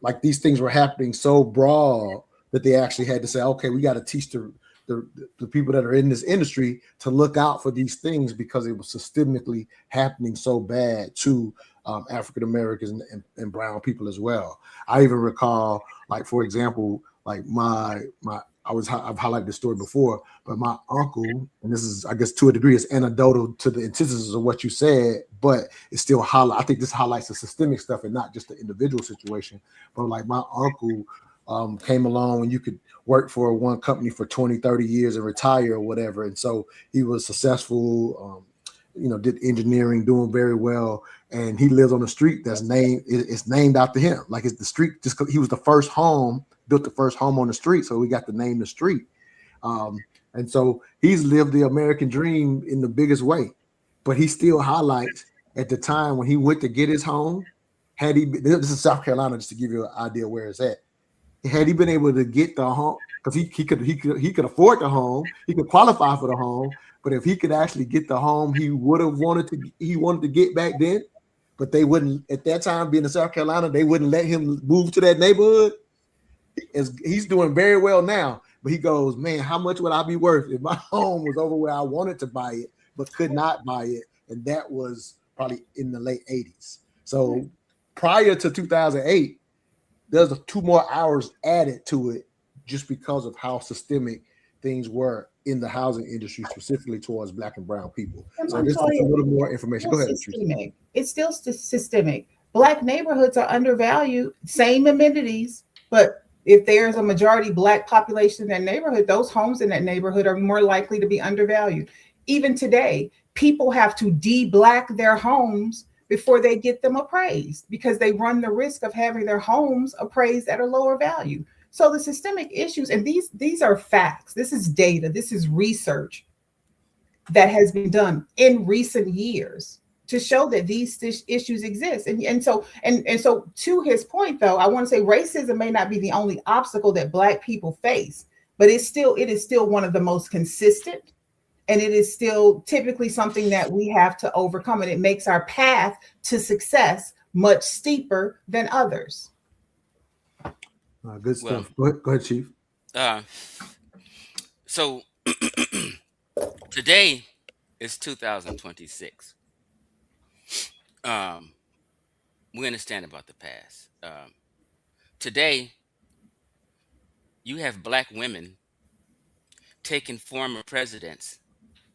Like these things were happening so broad that they actually had to say, okay, we got to teach the people that are in this industry to look out for these things because it was systemically happening so bad to African Americans and brown people as well. I even recall, like, for example, like I've highlighted this story before, but my uncle, and this is, I guess, to a degree, it's anecdotal to the antithesis of what you said, but it's still I think this highlights the systemic stuff and not just the individual situation. But like my uncle came along when you could work for one company for 20, 30 years and retire or whatever. And so he was successful, did engineering, doing very well. And he lives on a street it's named after him. Like it's the street, just 'cause he was the first home, built the first home on the street. So we got to name the street. And so he's lived the American dream in the biggest way, but he still highlights at the time when he went to get his home, this is South Carolina, just to give you an idea where it's at. Had he been able to get the home, because he could afford the home, he could qualify for the home, but if he could actually get the home he wanted to get back then, but they wouldn't at that time, being in South Carolina, they wouldn't let him move to that neighborhood. He's doing very well now, but he goes, man, how much would I be worth if my home was over where I wanted to buy it but could not buy it? And that was probably in the late 80s. So prior to 2008, there's 2 more hours added to it just because of how systemic things were in the housing industry, specifically towards Black and brown people. So this is a little more information. Go ahead. It's still systemic. Black neighborhoods are undervalued, same amenities, but if there's a majority Black population in that neighborhood, those homes in that neighborhood are more likely to be undervalued. Even today, people have to de-Black their homes before they get them appraised because they run the risk of having their homes appraised at a lower value. So the systemic issues, and these are facts. This is data. This is research that has been done in recent years to show that these issues exist. And so to his point, though, I want to say racism may not be the only obstacle that Black people face, but it is still one of the most consistent. And it is still typically something that we have to overcome. And it makes our path to success much steeper than others. Good stuff. Go ahead, Chief. So today is 2026. We understand about the past. Today, you have Black women taking former presidents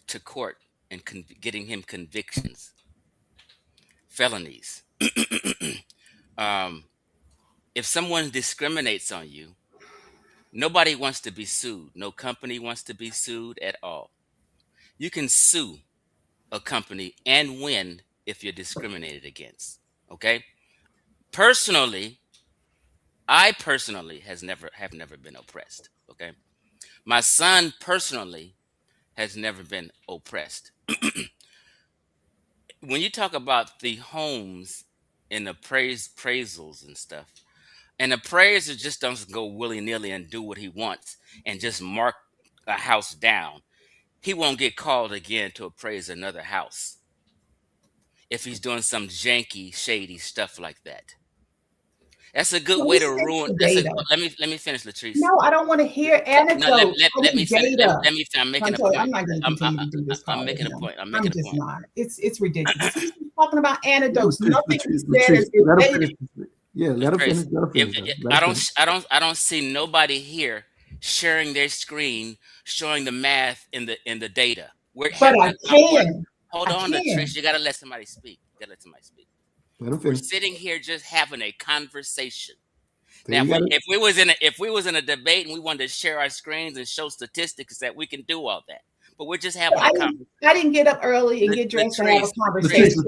to court and getting him convictions, felonies. If someone discriminates on you, nobody wants to be sued. No company wants to be sued at all. You can sue a company and win if you're discriminated against. Okay? I personally have never been oppressed. Okay? My son personally has never been oppressed. When you talk about the homes and appraisals and stuff, an appraiser just doesn't go willy-nilly and do what he wants and just mark a house down. He won't get called again to appraise another house if he's doing some janky, shady stuff like that. That's a good way to ruin. Let me finish, LaTrice. No, I don't want to hear anecdotes. No, let me finish. I'm making a point. I'm not going to continue to do this. I'm making a point. I'm just not. It's ridiculous. He's talking about anecdotes. Nothing he said is related. Yeah, let him finish. I don't see nobody here sharing their screen, showing the math in the data. But I can. Hold on, LaTrice. You gotta let somebody speak. We're sitting here just having a conversation. Now, Now, if we was in a debate and we wanted to share our screens and show statistics, that we can do all that. But we're just having a conversation. I didn't get up early and get dressed to have a conversation.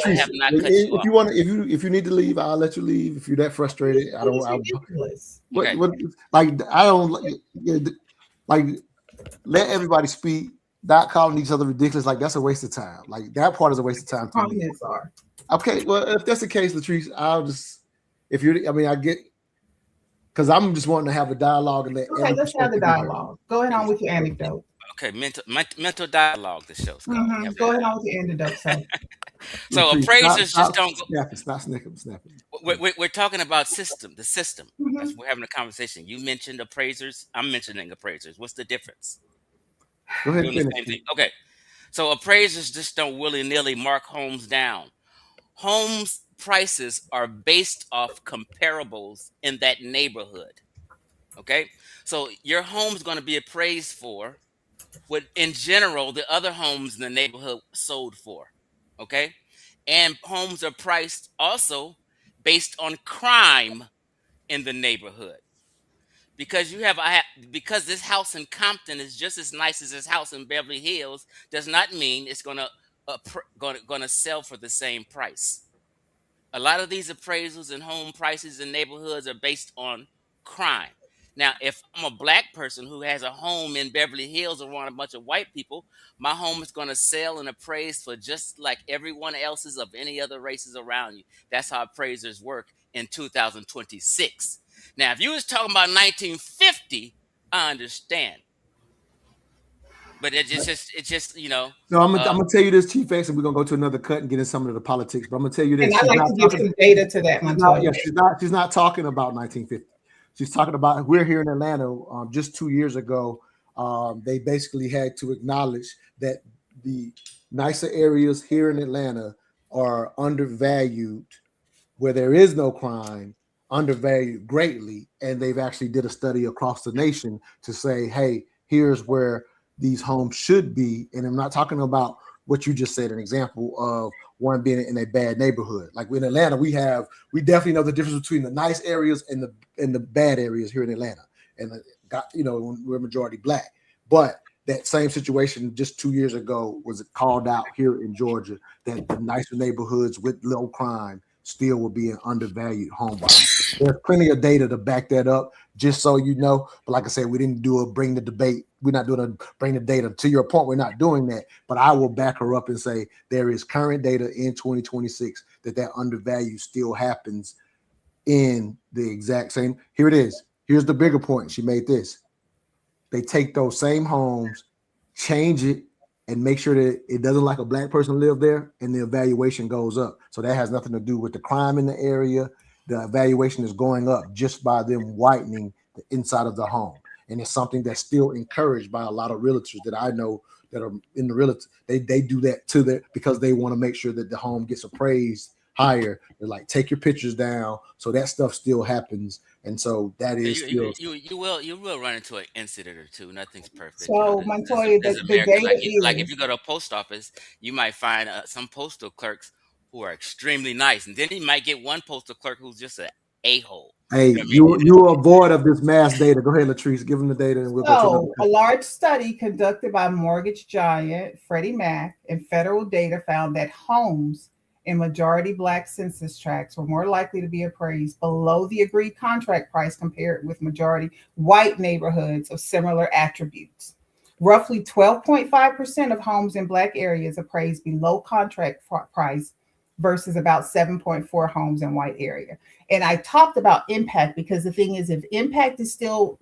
I have not cut you off. You want, if you need to leave, I'll let you leave. If you're that frustrated, I don't. Ridiculous. I don't like let everybody speak. Not calling each other ridiculous, like that's a waste of time. Like that part is a waste of time. Comments are okay. Well, if that's the case, LaTrice, I'll just I get because I'm just wanting to have a dialogue and let. Okay, let's have the dialogue. Go ahead on with your anecdote. Okay, mental dialogue. The show's called. Go ahead on with your anecdote. So appraisers just don't go. Snapping. We're talking about the system. We're having a conversation. You mentioned appraisers. I'm mentioning appraisers. What's the difference? Go ahead. Okay, so appraisers just don't willy-nilly mark homes down. Homes prices are based off comparables in that neighborhood. Okay, so your home's going to be appraised for what, in general, the other homes in the neighborhood sold for. Okay, and homes are priced also based on crime in the neighborhood. Because because this house in Compton is just as nice as this house in Beverly Hills does not mean it's gonna sell for the same price. A lot of these appraisals and home prices in neighborhoods are based on crime. Now, if I'm a black person who has a home in Beverly Hills around a bunch of white people, my home is going to sell and appraise for just like everyone else's of any other races around you. That's how appraisers work in 2026. Now, if you was talking about 1950, I understand. But it's just So I'm gonna tell you this, Chief X, and we're gonna go to another cut and get in some of the politics. But I'm gonna tell you this. And I'd like to give some data to that, Montoya. She's not talking about 1950. She's talking about, we're here in Atlanta just 2 years ago. They basically had to acknowledge that the nicer areas here in Atlanta are undervalued, where there is no crime, undervalued greatly. And they've actually did a study across the nation to say, hey, here's where these homes should be. And I'm not talking about what you just said, an example of one being in a bad neighborhood. Like in Atlanta, we definitely know the difference between the nice areas and the bad areas here in Atlanta. And we're majority black. But that same situation just 2 years ago was called out here in Georgia, that the nicer neighborhoods with low crime still will be an undervalued home buyer. There's plenty of data to back that up, just so you know. But like I said, we didn't do a bring the debate. We're not doing a bring the data. To your point, we're not doing that. But I will back her up and say there is current data in 2026 that undervalue still happens in the exact same. Here it is. Here's the bigger point. She made this. They take those same homes, change it, and make sure that it doesn't like a black person live there, and the evaluation goes up. So that has nothing to do with the crime in the area. The evaluation is going up just by them whitening the inside of the home. And it's something that's still encouraged by a lot of realtors that I know that are in the realtor. They do that because they want to make sure that the home gets appraised higher. They're like, take your pictures down. So that stuff still happens. And so that is you will run into an incident or two. Nothing's perfect. So Montoya, the data like if you go to a post office, you might find some postal clerks who are extremely nice, and then you might get one postal clerk who's just an a-hole. Hey, you are void of this mass data. Go ahead, LaTrice, give them the data, and we'll go to a large study conducted by mortgage giant Freddie Mac and federal data found that homes in majority black census tracts were more likely to be appraised below the agreed contract price compared with majority white neighborhoods of similar attributes. Roughly 12.5% of homes in black areas appraised below contract price versus about 7.4 homes in white area. And I talked about impact because the thing is, if impact is still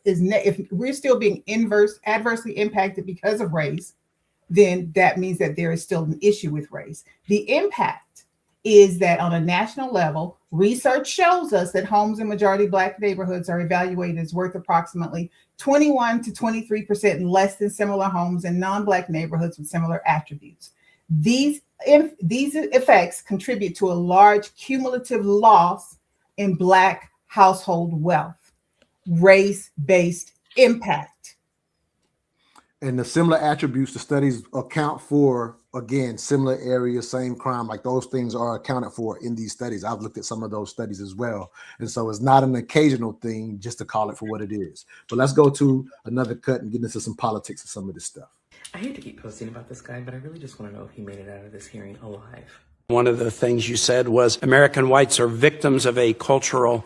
if we're still being adversely impacted because of race, then that means that there is still an issue with race. The impact is that on a national level, research shows us that homes in majority black neighborhoods are evaluated as worth approximately 21 to 23% less than similar homes in non-black neighborhoods with similar attributes. These effects contribute to a large cumulative loss in black household wealth. Race-based impact. And the similar attributes, the studies account for, again, similar areas, same crime, like those things are accounted for in these studies. I've looked at some of those studies as well. And so it's not an occasional thing just to call it for what it is. But let's go to another cut and get into some politics of some of this stuff. I hate to keep posting about this guy, but I really just want to know if he made it out of this hearing alive. One of the things you said was American whites are victims of a cultural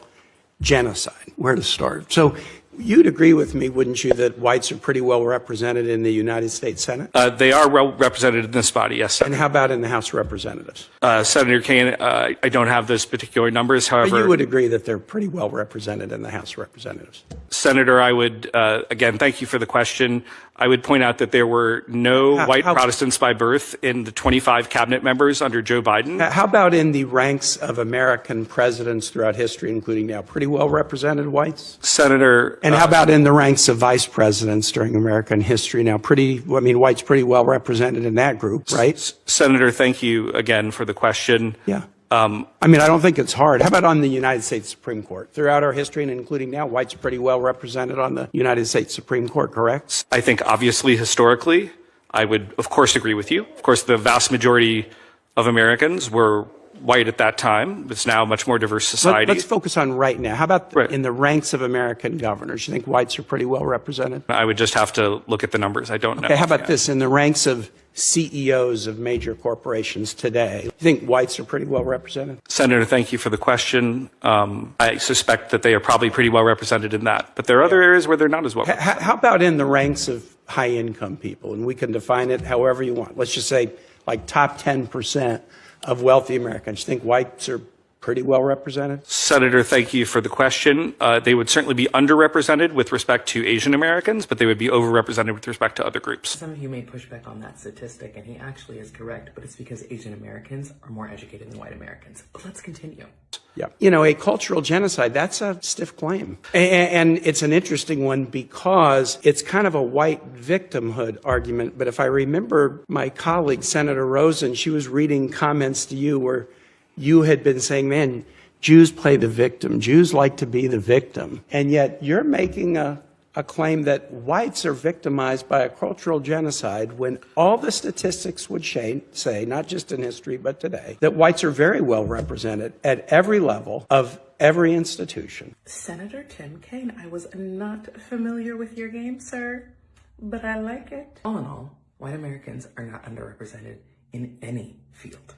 genocide. Where to start? So you'd agree with me, wouldn't you, that whites are pretty well represented in the United States Senate? They are well represented in this body, yes. And how about in the House of Representatives? Senator Kane, I don't have those particular numbers. However, but you would agree that they're pretty well represented in the House of Representatives. Senator, I would, again, thank you for the question. I would point out that there were no white Protestants by birth in the 25 cabinet members under Joe Biden. How about in the ranks of American presidents throughout history, including now, pretty well represented whites? Senator. And how about in the ranks of vice presidents during American history now? Whites pretty well represented in that group, right? Senator, thank you again for the question. Yeah. I don't think it's hard. How about on the United States Supreme Court? Throughout our history and including now, whites are pretty well represented on the United States Supreme Court, correct? I think obviously historically, I would of course agree with you. Of course, the vast majority of Americans were white at that time. It's now a much more diverse society. Let's focus on right now. How about in the ranks of American governors? You think whites are pretty well represented? I would just have to look at the numbers. I don't know. Okay, how about this? In the ranks of CEOs of major corporations today, you think whites are pretty well represented? Senator, thank you for the question. I suspect that they are probably pretty well represented in that. But there are other areas where they're not as well represented. How about in the ranks of high-income people? And we can define it however you want. Let's just say like top 10% of wealthy Americans. You think whites are pretty well represented? Senator, thank you for the question. They would certainly be underrepresented with respect to Asian Americans, but they would be overrepresented with respect to other groups. Some of you may push back on that statistic, and he actually is correct, but it's because Asian Americans are more educated than white Americans. But let's continue. Yeah. A cultural genocide, that's a stiff claim. And it's an interesting one because it's kind of a white victimhood argument. But if I remember my colleague, Senator Rosen, she was reading comments to you where you had been saying, man, Jews play the victim. Jews like to be the victim. And yet you're making a claim that whites are victimized by a cultural genocide when all the statistics would say, not just in history, but today, that whites are very well represented at every level of every institution. Senator Tim Kaine, I was not familiar with your game, sir, but I like it. All in all, white Americans are not underrepresented in any field.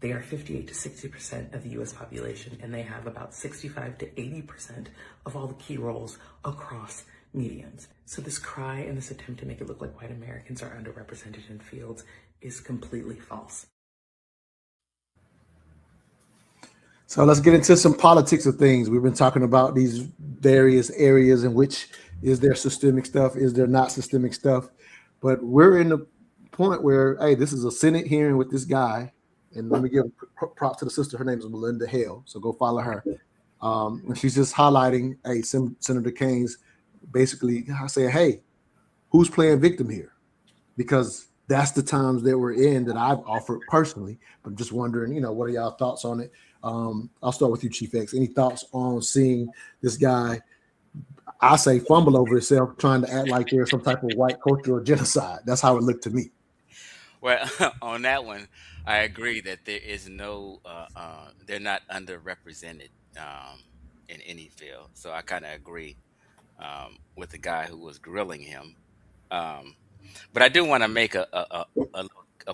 They are 58 to 60% of the U.S. population, and they have about 65 to 80% of all the key roles across mediums. So this cry and this attempt to make it look like white Americans are underrepresented in fields is completely false. So let's get into some politics of things. We've been talking about these various areas in which is there systemic stuff, is there not systemic stuff, but we're in the point where, hey, this is a Senate hearing with this guy. And let me give props to the sister. Her name is Melinda Hale, so go follow her. And she's just highlighting, hey, Senator Kaine's basically saying, hey, who's playing victim here? Because that's the times that we're in that I've offered personally. But I'm just wondering, what are y'all thoughts on it? I'll start with you, Chief X. Any thoughts on seeing this guy, I say, fumble over himself, trying to act like there's some type of white cultural genocide? That's how it looked to me. Well, on that one, I agree that there is no, they're not underrepresented in any field. So I kind of agree with the guy who was grilling him. But I do want to make a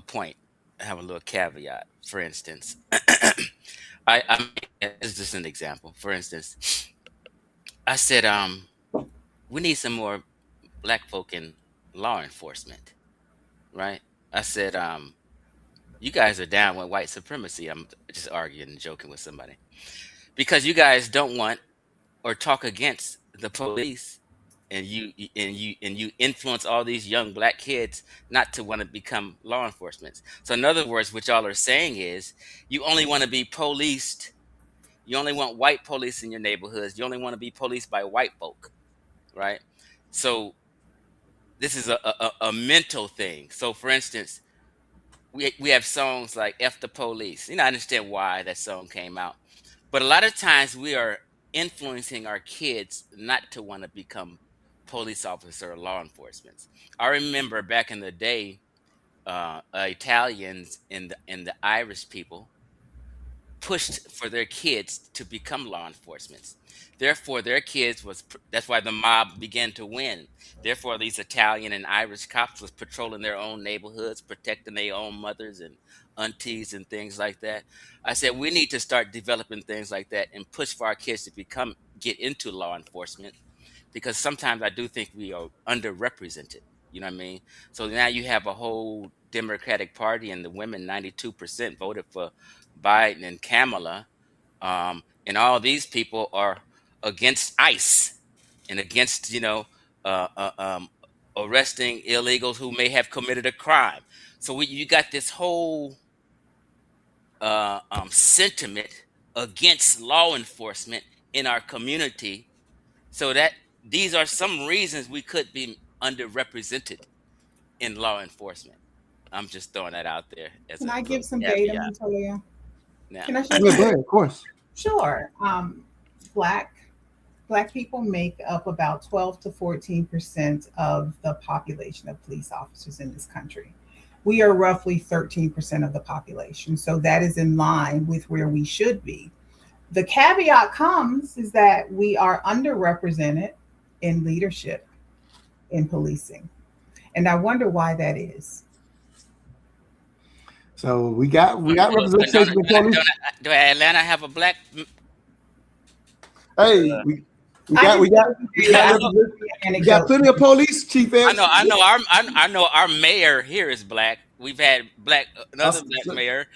point, have a little caveat. For instance, it's just an example. For instance, I said we need some more black folk in law enforcement, right? I said, you guys are down with white supremacy. I'm just arguing and joking with somebody because you guys don't want or talk against the police, and you influence all these young black kids not to want to become law enforcement. So in other words, what y'all are saying is you only want to be policed. You only want white police in your neighborhoods. You only want to be policed by white folk, right? So this is a mental thing. So for instance, we have songs like F the Police. I understand why that song came out. But a lot of times we are influencing our kids not to want to become police officer or law enforcement. I remember back in the day, Italians and the Irish people pushed for their kids to become law enforcement. Therefore, their kids that's why the mob began to win. Therefore, these Italian and Irish cops was patrolling their own neighborhoods, protecting their own mothers and aunties and things like that. I said, we need to start developing things like that and push for our kids to get into law enforcement, because sometimes I do think we are underrepresented. You know what I mean? So now you have a whole Democratic Party, and the women, 92% voted for Biden and Kamala. And all these people are against ICE and against, arresting illegals who may have committed a crime. So you got this whole sentiment against law enforcement in our community. So that these are some reasons we could be underrepresented in law enforcement. I'm just throwing that out there. Can I give some data, Montoya? Now, Can I share Yeah, go ahead, of course. Sure. Black people make up about 12 to 14% of the population of police officers in this country. We are roughly 13% of the population. So that is in line with where we should be. The caveat is that we are underrepresented in leadership in policing. And I wonder why that is. So we got representation in police. Do Atlanta have a black? Hey, we got plenty of police, Chief X. I know our mayor here is black. We've had another black mayor.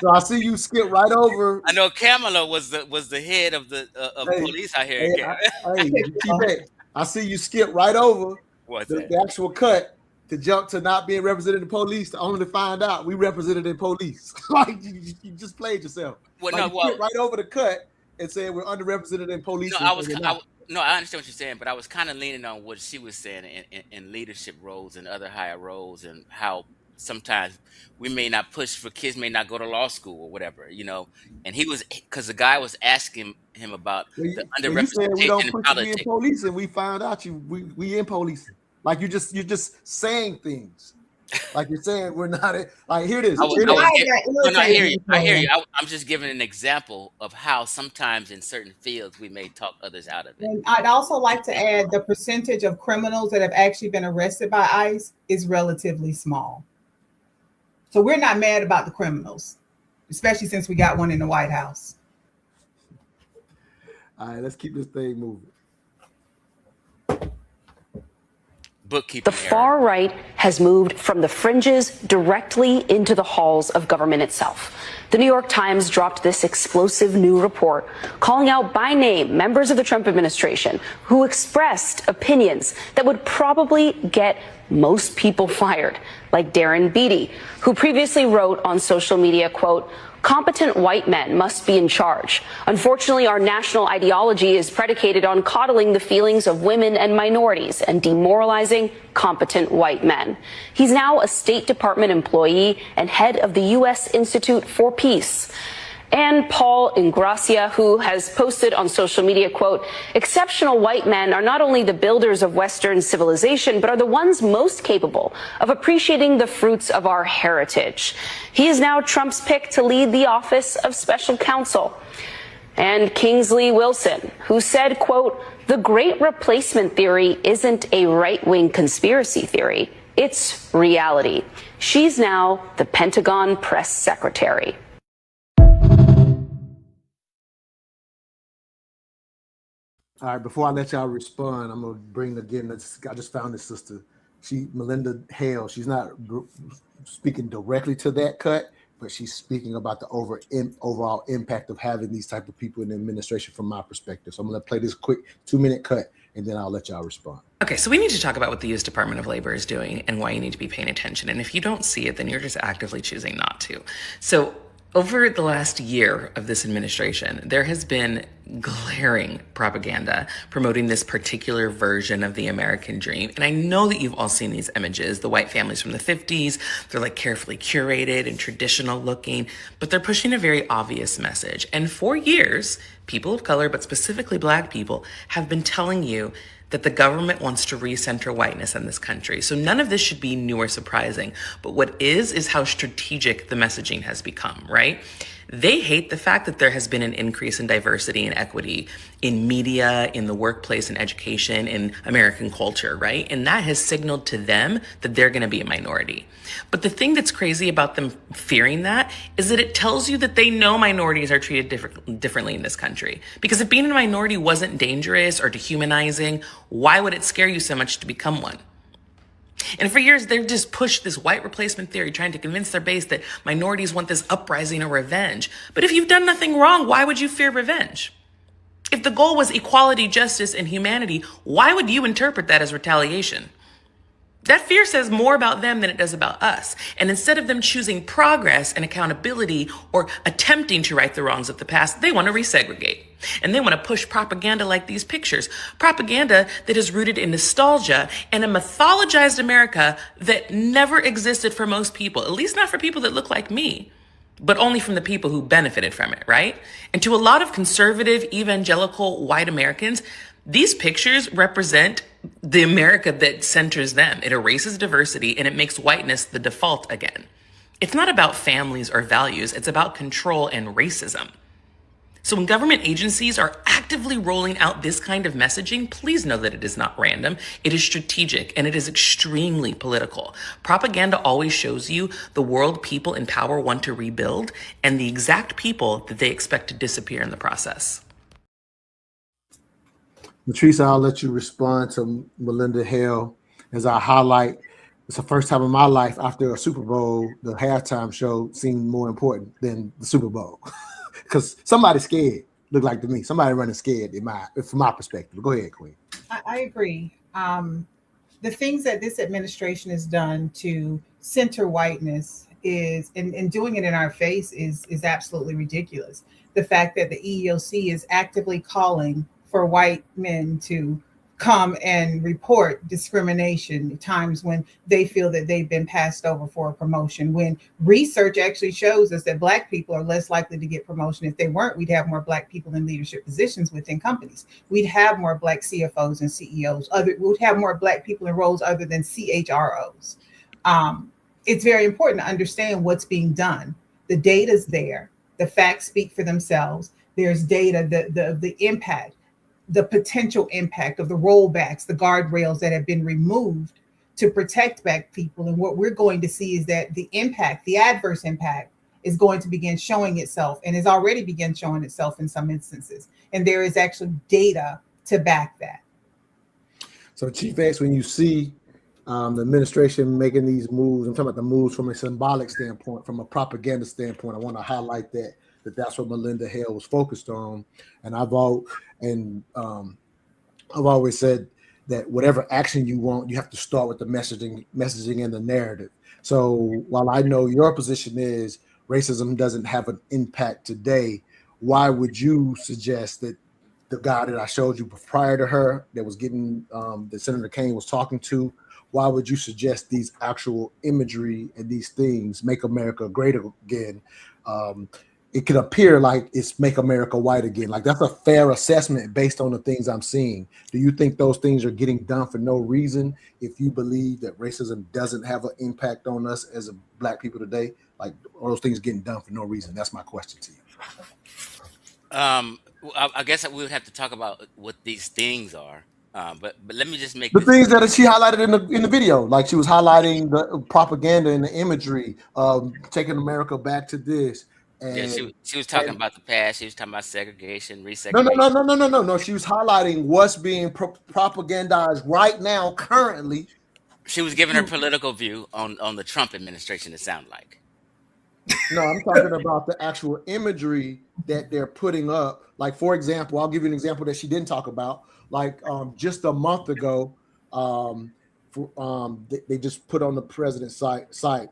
So I see you skip right over. I know Kamala was the head of the police out here. Chief X, I see you skip right over the actual cut to jump to not being represented in police, to only to find out we represented in police. Like you just played yourself. Skip right over the cut and said we're underrepresented in police. I understand what you're saying, but I was kind of leaning on what she was saying in leadership roles and other higher roles, and how sometimes we may not push for kids, may not go to law school or whatever, And he was, because the guy was asking him about the underrepresentation we don't in push politics. You in police, and we found out we in police. Like you're just saying things. Like you're saying we're not. Like here it is. I hear you. I'm just giving an example of how sometimes in certain fields we may talk others out of it. And I'd also like to add the percentage of criminals that have actually been arrested by ICE is relatively small. So we're not mad about the criminals, especially since we got one in the White House. All right, let's keep this thing moving. Bookkeeping the far right has moved from the fringes directly into the halls of government itself. The New York Times dropped this explosive new report calling out by name members of the Trump administration who expressed opinions that would probably get most people fired, like Darren Beattie, who previously wrote on social media, quote, "Competent white men must be in charge. Unfortunately, our national ideology is predicated on coddling the feelings of women and minorities and demoralizing competent white men." He's now a State Department employee and head of the U.S. Institute for Peace. And Paul Ingracia, who has posted on social media, quote, "Exceptional white men are not only the builders of Western civilization, but are the ones most capable of appreciating the fruits of our heritage." He is now Trump's pick to lead the office of special counsel. And Kingsley Wilson, who said, quote, "The great replacement theory isn't a right-wing conspiracy theory. It's reality." She's now the Pentagon press secretary. All right, before I let y'all respond, I'm gonna bring again. I just found this sister. Melinda Hale. She's not speaking directly to that cut, but she's speaking about the overall impact of having these type of people in the administration from my perspective. So I'm gonna play this quick 2-minute cut, and then I'll let y'all respond. Okay, so we need to talk about what the U.S. Department of Labor is doing and why you need to be paying attention. And if you don't see it, then you're just actively choosing not to. So over the last year of this administration, there has been glaring propaganda promoting this particular version of the American dream. And I know that you've all seen these images, the white families from the 50s. They're like carefully curated and traditional looking, but they're pushing a very obvious message. And for years, people of color, but specifically Black people, have been telling you that the government wants to recenter whiteness in this country. So none of this should be new or surprising. But what is how strategic the messaging has become, right? They hate the fact that there has been an increase in diversity and equity in media, in the workplace, in education, in American culture, right? And that has signaled to them that they're going to be a minority. But the thing that's crazy about them fearing that is that it tells you that they know minorities are treated differently in this country. Because if being a minority wasn't dangerous or dehumanizing, why would it scare you so much to become one? And for years, they've just pushed this white replacement theory, trying to convince their base that minorities want this uprising or revenge. But if you've done nothing wrong, why would you fear revenge? If the goal was equality, justice, and humanity, why would you interpret that as retaliation? That fear says more about them than it does about us. And instead of them choosing progress and accountability or attempting to right the wrongs of the past, they want to resegregate. And they want to push propaganda like these pictures. Propaganda that is rooted in nostalgia and a mythologized America that never existed for most people, at least not for people that look like me, but only from the people who benefited from it, right? And to a lot of conservative, evangelical, white Americans, these pictures represent the America that centers them. It erases diversity and it makes whiteness the default again. It's not about families or values. It's about control and racism. So when government agencies are actively rolling out this kind of messaging, please know that it is not random. It is strategic and it is extremely political. Propaganda always shows you the world people in power want to rebuild and the exact people that they expect to disappear in the process. LaTrice, I'll let you respond to Melinda Hale as I highlight. It's the first time in my life after a Super Bowl, the halftime show seemed more important than the Super Bowl. Because somebody scared, looked like to me. Somebody running scared from my perspective. Go ahead, Queen. I agree. The things that this administration has done to center whiteness is, and doing it in our face is absolutely ridiculous. The fact that the EEOC is actively calling for white men to come and report discrimination times when they feel that they've been passed over for a promotion, when research actually shows us that Black people are less likely to get promotion. If they weren't, we'd have more Black people in leadership positions within companies. We'd have more Black CFOs and CEOs. We'd have more Black people in roles other than CHROs. It's very important to understand what's being done. The data's there. The facts speak for themselves. There's data, the impact, the potential impact of the rollbacks, the guardrails that have been removed to protect Black people. And what we're going to see is that the impact, the adverse impact, is going to begin showing itself and has already begun showing itself in some instances. And there is actually data to back that. So Chief X, when you see the administration making these moves, I'm talking about the moves from a symbolic standpoint, from a propaganda standpoint, I want to highlight that's what Melinda Hale was focused on. And I've always said that whatever action you want, you have to start with the messaging and the narrative. So while I know your position is racism doesn't have an impact today, why would you suggest that the guy that I showed you prior to her that was getting that Senator Kaine was talking to, why would you suggest these actual imagery and these things make America great again? It could appear like it's make America white again. Like that's a fair assessment based on the things I'm seeing. Do you think those things are getting done for no reason? If you believe that racism doesn't have an impact on us as a Black people today, like are those things getting done for no reason? That's my question to you. I guess we would have to talk about what these things are. But let me just make the things that she highlighted in the video, like she was highlighting the propaganda and the imagery of taking America back to this. And, yeah, she was talking about the past. She was talking about segregation, resegregation. No. She was highlighting what's being propagandized right now, currently. She was giving her political view on the Trump administration. It sounded like. No, I'm talking about the actual imagery that they're putting up. Like, for example, I'll give you an example that she didn't talk about. Like just a month ago, they just put on the president's site.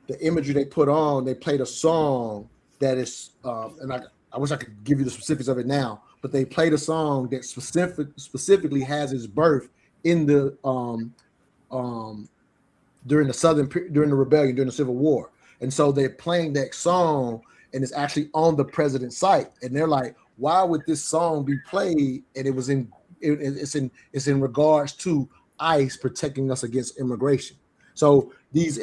The imagery they put on, they played a song that is, and I wish I could give you the specifics of it now, but they played a song that specifically has its birth in the during the rebellion, during the Civil War, and so they're playing that song, and it's actually on the president's site, and they're like, why would this song be played? And it was in it's in regards to ICE protecting us against immigration. So these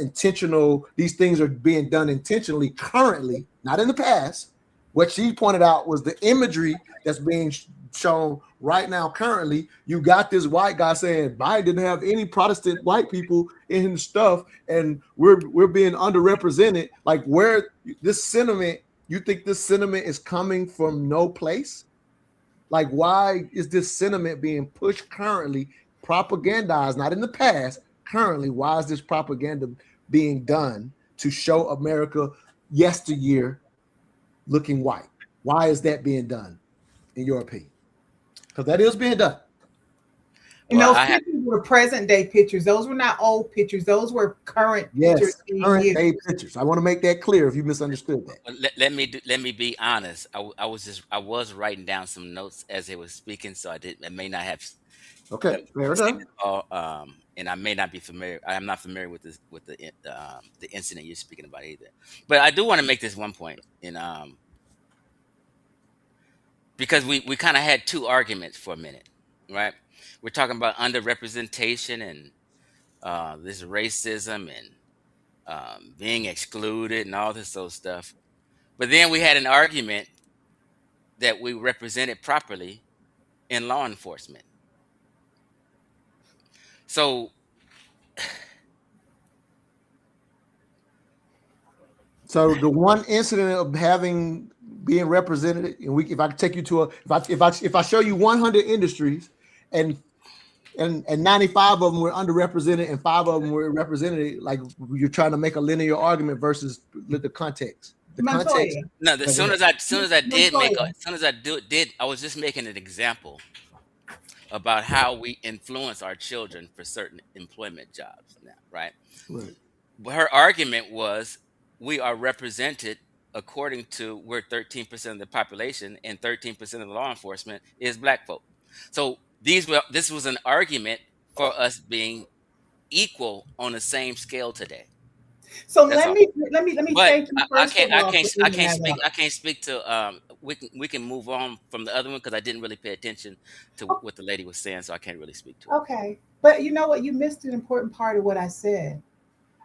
things are being done intentionally currently, not in the past. What she pointed out was the imagery that's being shown right now. Currently, you got this white guy saying Biden didn't have any Protestant white people in his stuff, and we're being underrepresented. Like, where this sentiment, you think this sentiment is coming from no place? Like, why is this sentiment being pushed currently, propagandized, not in the past, currently? Why is this propaganda being done to show America yesteryear looking white? Why is that being done, in your opinion? Because that is being done. And those pictures were present day pictures. Those were not old pictures. Those were current pictures. Current day pictures. I want to make that clear if you misunderstood that. Well, let me be honest. I was writing down some notes as they were speaking, so I may not have. Okay, fair enough. And I may not be familiar. I am not familiar with the incident you're speaking about either. But I do want to make this one point, because we kind of had two arguments for a minute, right? We're talking about underrepresentation and this racism and being excluded and all this old stuff. But then we had an argument that we represented properly in law enforcement. So the one incident of being represented, and if I take you to if I show you 100 industries and 95 of them were underrepresented and 5 of them were represented, like, you're trying to make a linear argument versus the context. No, as soon as I did, I was just making an example about how we influence our children for certain employment jobs now, right? Right. But her argument was we are represented according to we're 13% of the population and 13% of the law enforcement is black folk. So this was an argument for us being equal on the same scale today. So let me thank you first. I can't speak to we can move on from the other one because I didn't really pay attention to what the lady was saying, so I can't really speak to it. Okay, but you know what? You missed an important part of what I said.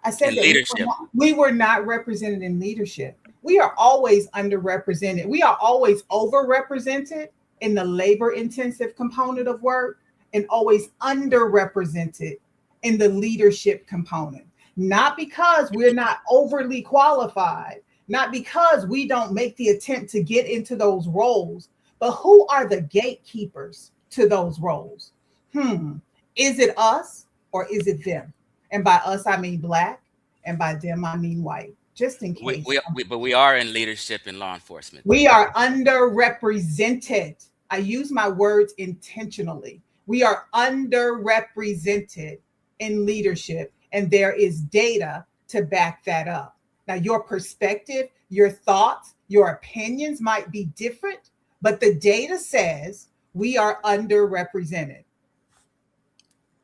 I said that leadership. We were not represented in leadership. We are always underrepresented. We are always overrepresented in the labor-intensive component of work and always underrepresented in the leadership component. Not because we're not overly qualified, not because we don't make the attempt to get into those roles, but who are the gatekeepers to those roles? Is it us or is it them? And by us, I mean black, and by them, I mean white, just in case. But we are in leadership in law enforcement. We are underrepresented. I use my words intentionally. We are underrepresented in leadership. And there is data to back that up. Now, your perspective, your thoughts, your opinions might be different, but the data says we are underrepresented.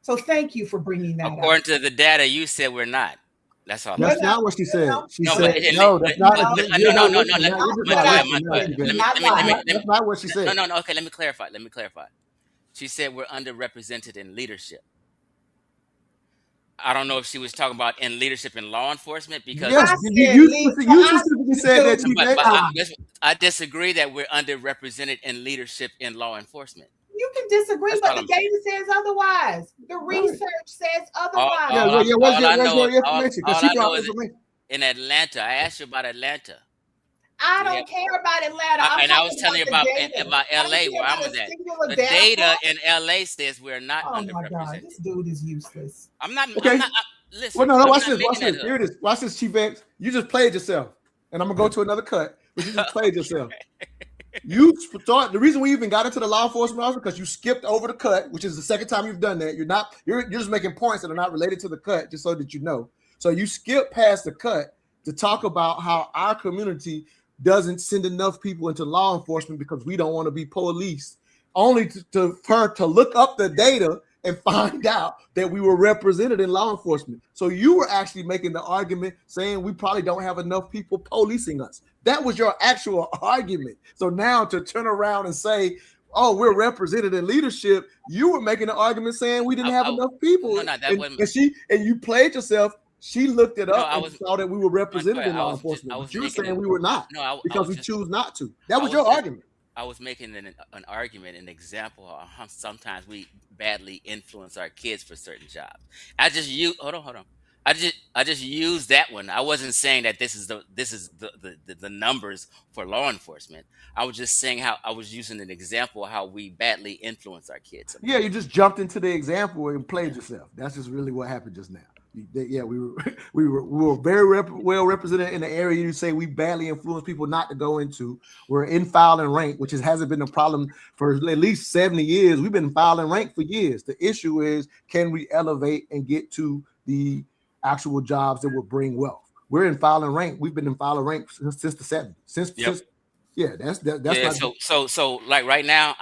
So thank you for bringing that up. According to the data, you said we're not. That's all. That's not what she said. She said no. That's not what she said. No. Okay, let me clarify. She said we're underrepresented in leadership. I don't know if she was talking about in leadership in law enforcement because you specifically said that. I disagree that we're underrepresented in leadership in law enforcement. You can disagree, but the data says otherwise. The research says otherwise. All I know is in Atlanta. I asked you about Atlanta. I don't care about Atlanta. And I was telling you about LA where I was at. The data in LA says we're not underrepresented. Oh my God, this dude is useless. I'm not. Well, Listen. no, watch this. Here it is. Watch this, Chief X. You just played yourself, and I'm gonna go to another cut, but you just played yourself. You thought the reason we even got into the law enforcement officer because you skipped over the cut, which is the second time you've done that. You're just making points that are not related to the cut, just so that you know. So you skip past the cut to talk about how our community doesn't send enough people into law enforcement because we don't want to be police, only for her to look up the data and find out that we were represented in law enforcement. So you were actually making the argument saying we probably don't have enough people policing us. That was your actual argument. So now to turn around and say, oh, we're represented in leadership, you were making an argument saying we didn't have enough people. No, that wasn't. And you played yourself. She looked it up and saw that we were represented Montoya, in law enforcement. But you're saying we were not because we choose not to. That was your argument. I was making an argument, an example of how sometimes we badly influence our kids for certain jobs. I just use hold on. I just used that one. I wasn't saying that this is the numbers for law enforcement. I was just saying how I was using an example of how we badly influence our kids. Yeah, you just jumped into the example and played yourself. That's just really what happened just now. Yeah, we were very well represented in the area you say we badly influence people not to go into. We're in file and rank, which hasn't been a problem for at least 70 years. We've been file and rank for years. The issue is, can we elevate and get to the actual jobs that will bring wealth? We're in file and rank. We've been in file and rank since the 70s. Since So like right now,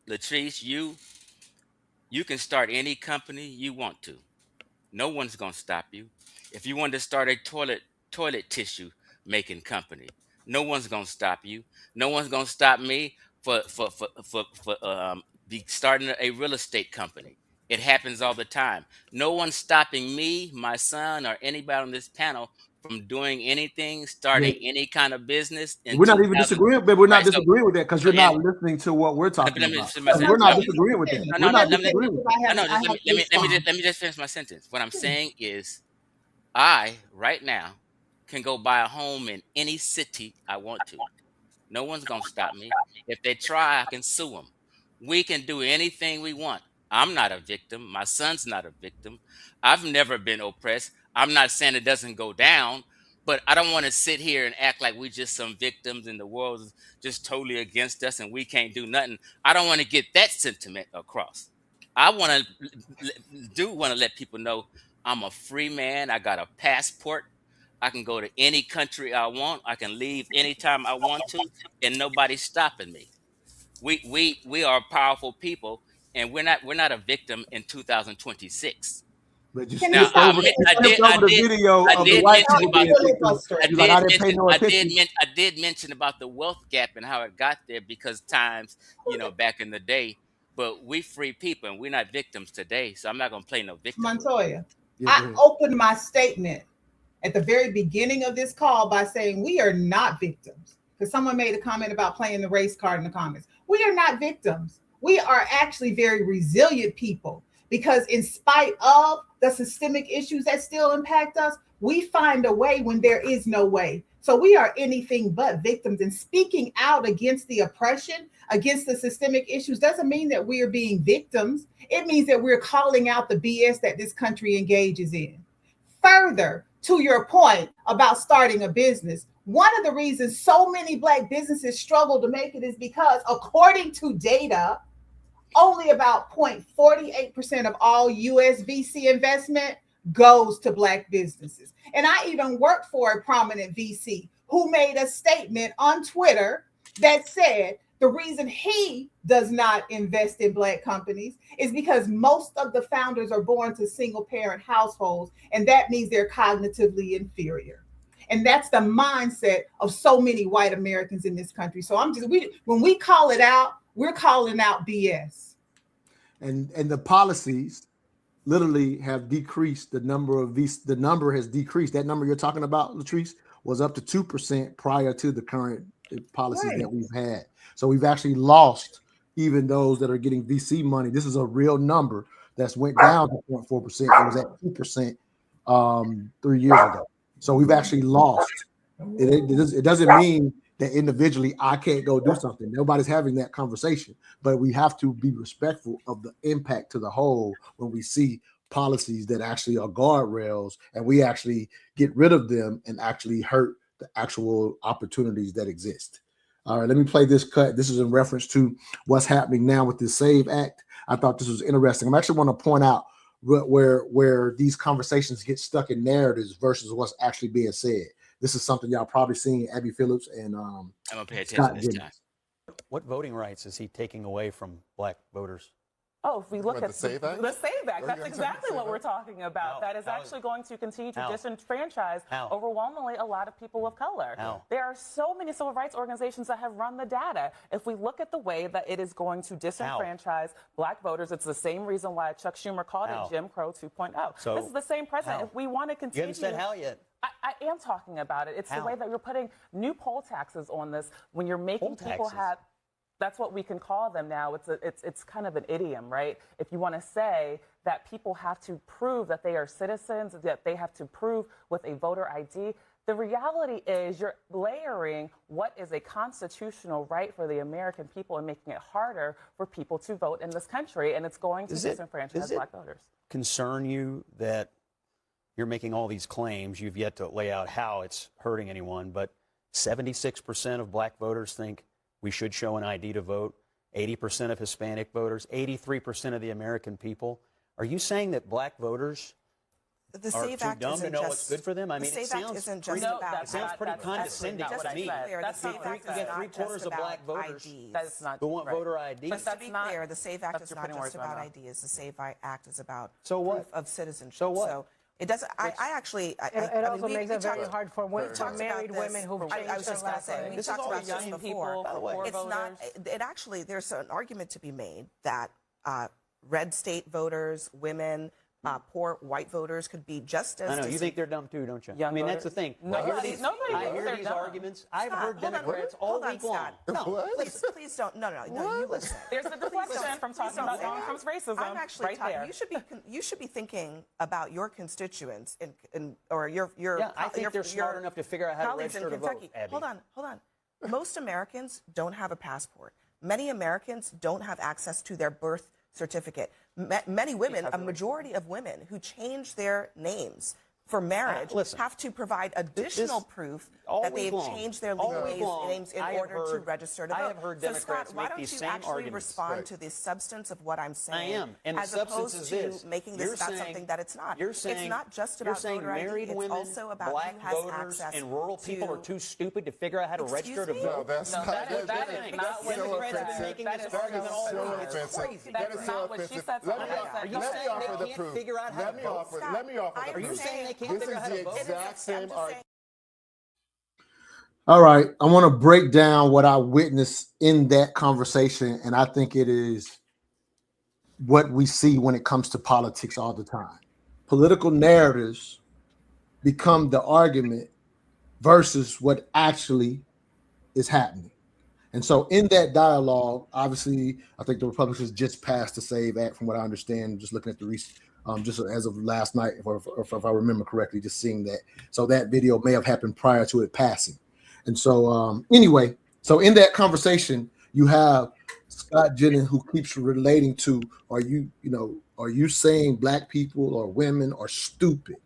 LaTrice, you can start any company you want to. No one's gonna stop you. If you want to start a toilet tissue making company, no one's gonna stop you. No one's gonna stop me for starting a real estate company. It happens all the time. No one's stopping me, my son, or anybody on this panel from doing anything, starting any kind of business. We're not even disagreeing, but we're not disagreeing with that because you're not listening to what we're talking about. We're not disagreeing with that. We're not disagreeing with that. Let me just finish my sentence. What I'm saying is, I right now can go buy a home in any city I want to. No one's gonna stop me. If they try, I can sue them. We can do anything we want. I'm not a victim. My son's not a victim. I've never been oppressed. I'm not saying it doesn't go down, but I don't want to sit here and act like we're just some victims and the world is just totally against us and we can't do nothing. I don't want to get that sentiment across. I want to let people know I'm a free man. I got a passport. I can go to any country I want. I can leave anytime I want to, and nobody's stopping me. We are powerful people, and we're not a victim in 2026. But you still over the video of the white people. I did mention about the wealth gap and how it got there because times, back in the day. But we free people and we're not victims today. So I'm not going to play no victim. Montoya, I opened my statement at the very beginning of this call by saying we are not victims. Because someone made a comment about playing the race card in the comments. We are not victims. We are actually very resilient people. Because in spite of the systemic issues that still impact us, we find a way when there is no way. So we are anything but victims. And speaking out against the oppression, against the systemic issues, doesn't mean that we are being victims. It means that we're calling out the BS that this country engages in. Further, to your point about starting a business, one of the reasons so many Black businesses struggle to make it is because, according to data, only about 0.48% of all U.S. VC investment goes to Black businesses. And I even worked for a prominent VC who made a statement on Twitter that said the reason he does not invest in Black companies is because most of the founders are born to single parent households, and that means they're cognitively inferior. And that's the mindset of so many white Americans in this country. So when we call it out, we're calling out BS. And the policies literally have decreased the number of these. The number has decreased. That number you're talking about, LaTrice, was up to 2% prior to the current policies that we've had. So we've actually lost even those that are getting VC money. This is a real number that's went down to 0.4%. It was at 2% 3 years ago. So we've actually lost. It doesn't mean that individually I can't go do something. Nobody's having that conversation, but we have to be respectful of the impact to the whole when we see policies that actually are guardrails and we actually get rid of them and actually hurt the actual opportunities that exist. All right, let me play this cut. This is in reference to what's happening now with the SAVE Act. I thought this was interesting. I actually want to point out where these conversations get stuck in narratives versus what's actually being said. This is something y'all probably seen Abby Phillips and I'm gonna pay attention this time. What voting rights is he taking away from Black voters? Oh, if we look What, at the SAVE Act? the SAVE Act, Oh, that's you're exactly talking what we're SAVE talking about. That is actually going to continue to disenfranchise overwhelmingly a lot of people of color. There are so many civil rights organizations that have run the data. If we look at the way that it is going to disenfranchise black voters, it's the same reason why Chuck Schumer called it Jim Crow 2.0. So, this is the same president. If we want to continue... You haven't said how yet. I am talking about it. It's the way that you're putting new poll taxes on this when you're making people have... That's what we can call them now. It's kind of an idiom, right? If you want to say that people have to prove that they are citizens, that they have to prove with a voter ID, the reality is you're layering what is a constitutional right for the American people and making it harder for people to vote in this country, and it's going to disenfranchise black voters. Concern you that you're making all these claims? You've yet to lay out how it's hurting anyone, but 76% of black voters think we should show an ID to vote. 80% of Hispanic voters, 83% of the American people. Are you saying that black voters are too dumb to know what's good for them? I mean, it sounds pretty condescending to me. The SAVE Act You get three-quarters of black voters who want voter ID. But to be clear, the SAVE Act is not just about ideas. The SAVE Act is about proof of citizenship. So what? So it doesn't. I actually. It also makes it very hard for married women who've changed I was just going to say, we talked about this before. By the way, it's not. It actually, there's an argument to be made that red state voters, women, poor white voters could be just as. I know you think they're dumb too, don't you? I mean, that's the thing. I hear these arguments. I've heard Democrats all week long. No, please don't. No, you listen. There's the deflection from talking about Donald Trump's racism. I'm actually right there. You should be thinking about your constituents or your. Yeah, I think they're smart enough to figure out how to register to vote. Abby. Hold on. Most Americans don't have a passport. Many Americans don't have access to their birth certificate. Many women, a majority of women who change their names for marriage have to provide additional proof that they've changed their legal names in order to register to vote. I have heard Democrats Scott, make these same arguments. Why don't you actually respond to the substance of what I'm saying? I am, and as the substance is opposed this. to making this about something that it's not. You're saying, it's not just about voter ID. Married it's women, also about black who has voters, access and rural people are too stupid to figure out how to register to vote. No, that's not. That is not what Democrats have been making this argument all along. It's crazy. That is so offensive. Let me offer the proof. Let me offer. Are you saying they can't figure out how to vote? Exact same argument. All right, I want to break down what I witnessed in that conversation, and I think it is what we see when it comes to politics all the time. Political narratives become the argument versus what actually is happening. And so in that dialogue, obviously, I think the Republicans just passed the SAVE Act, from what I understand, just looking at the recent, just as of last night, if I remember correctly, just seeing that. So that video may have happened prior to it passing. And so anyway, so in that conversation, you have Scott Jennings, who keeps relating to, are you saying black people or women are stupid?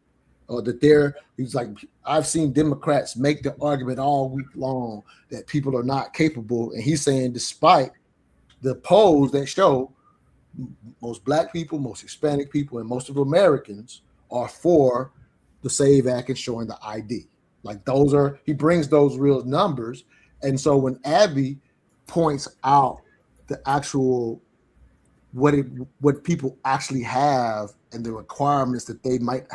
Or that he's like, I've seen Democrats make the argument all week long that people are not capable. And he's saying, despite the polls that show most black people, most Hispanic people, and most of Americans are for the SAVE Act and showing the ID. Like he brings those real numbers. And so when Abby points out the actual, what people actually have and the requirements that they might,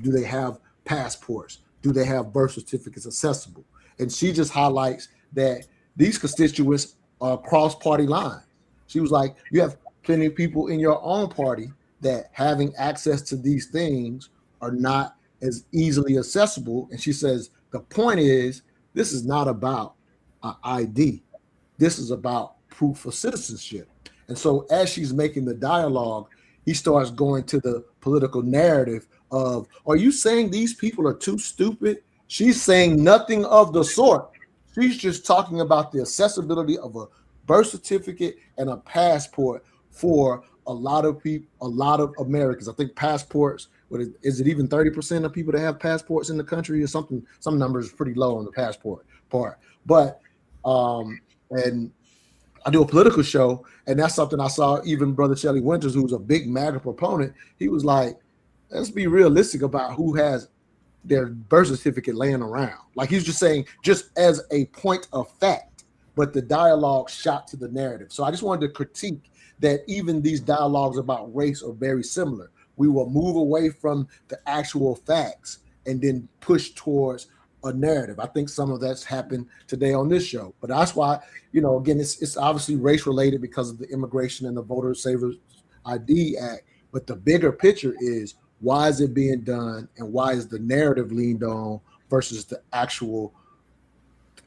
do they have passports? Do they have birth certificates accessible? And she just highlights that these constituents are cross party lines. She was like, you have plenty of people in your own party that having access to these things are not as easily accessible. And she says, the point is, this is not about an ID. This is about proof of citizenship. And so as she's making the dialogue, he starts going to the political narrative of, are you saying these people are too stupid? She's saying nothing of the sort. She's just talking about the accessibility of a birth certificate and a passport for a lot of people, a lot of Americans. I think passports, is it even 30% of people that have passports in the country or something? Some numbers pretty low on the passport part. But and I do a political show, and that's something I saw even Brother Shelley Winters, who's a big MAGA proponent. He was like, let's be realistic about who has their birth certificate laying around. Like he's just saying, just as a point of fact, but the dialogue shot to the narrative. So I just wanted to critique that even these dialogues about race are very similar. We will move away from the actual facts and then push towards a narrative. I think some of that's happened today on this show, but that's why, again, it's obviously race related because of the Immigration and the Voter Savers ID Act. But the bigger picture is, why is it being done, and why is the narrative leaned on versus the actual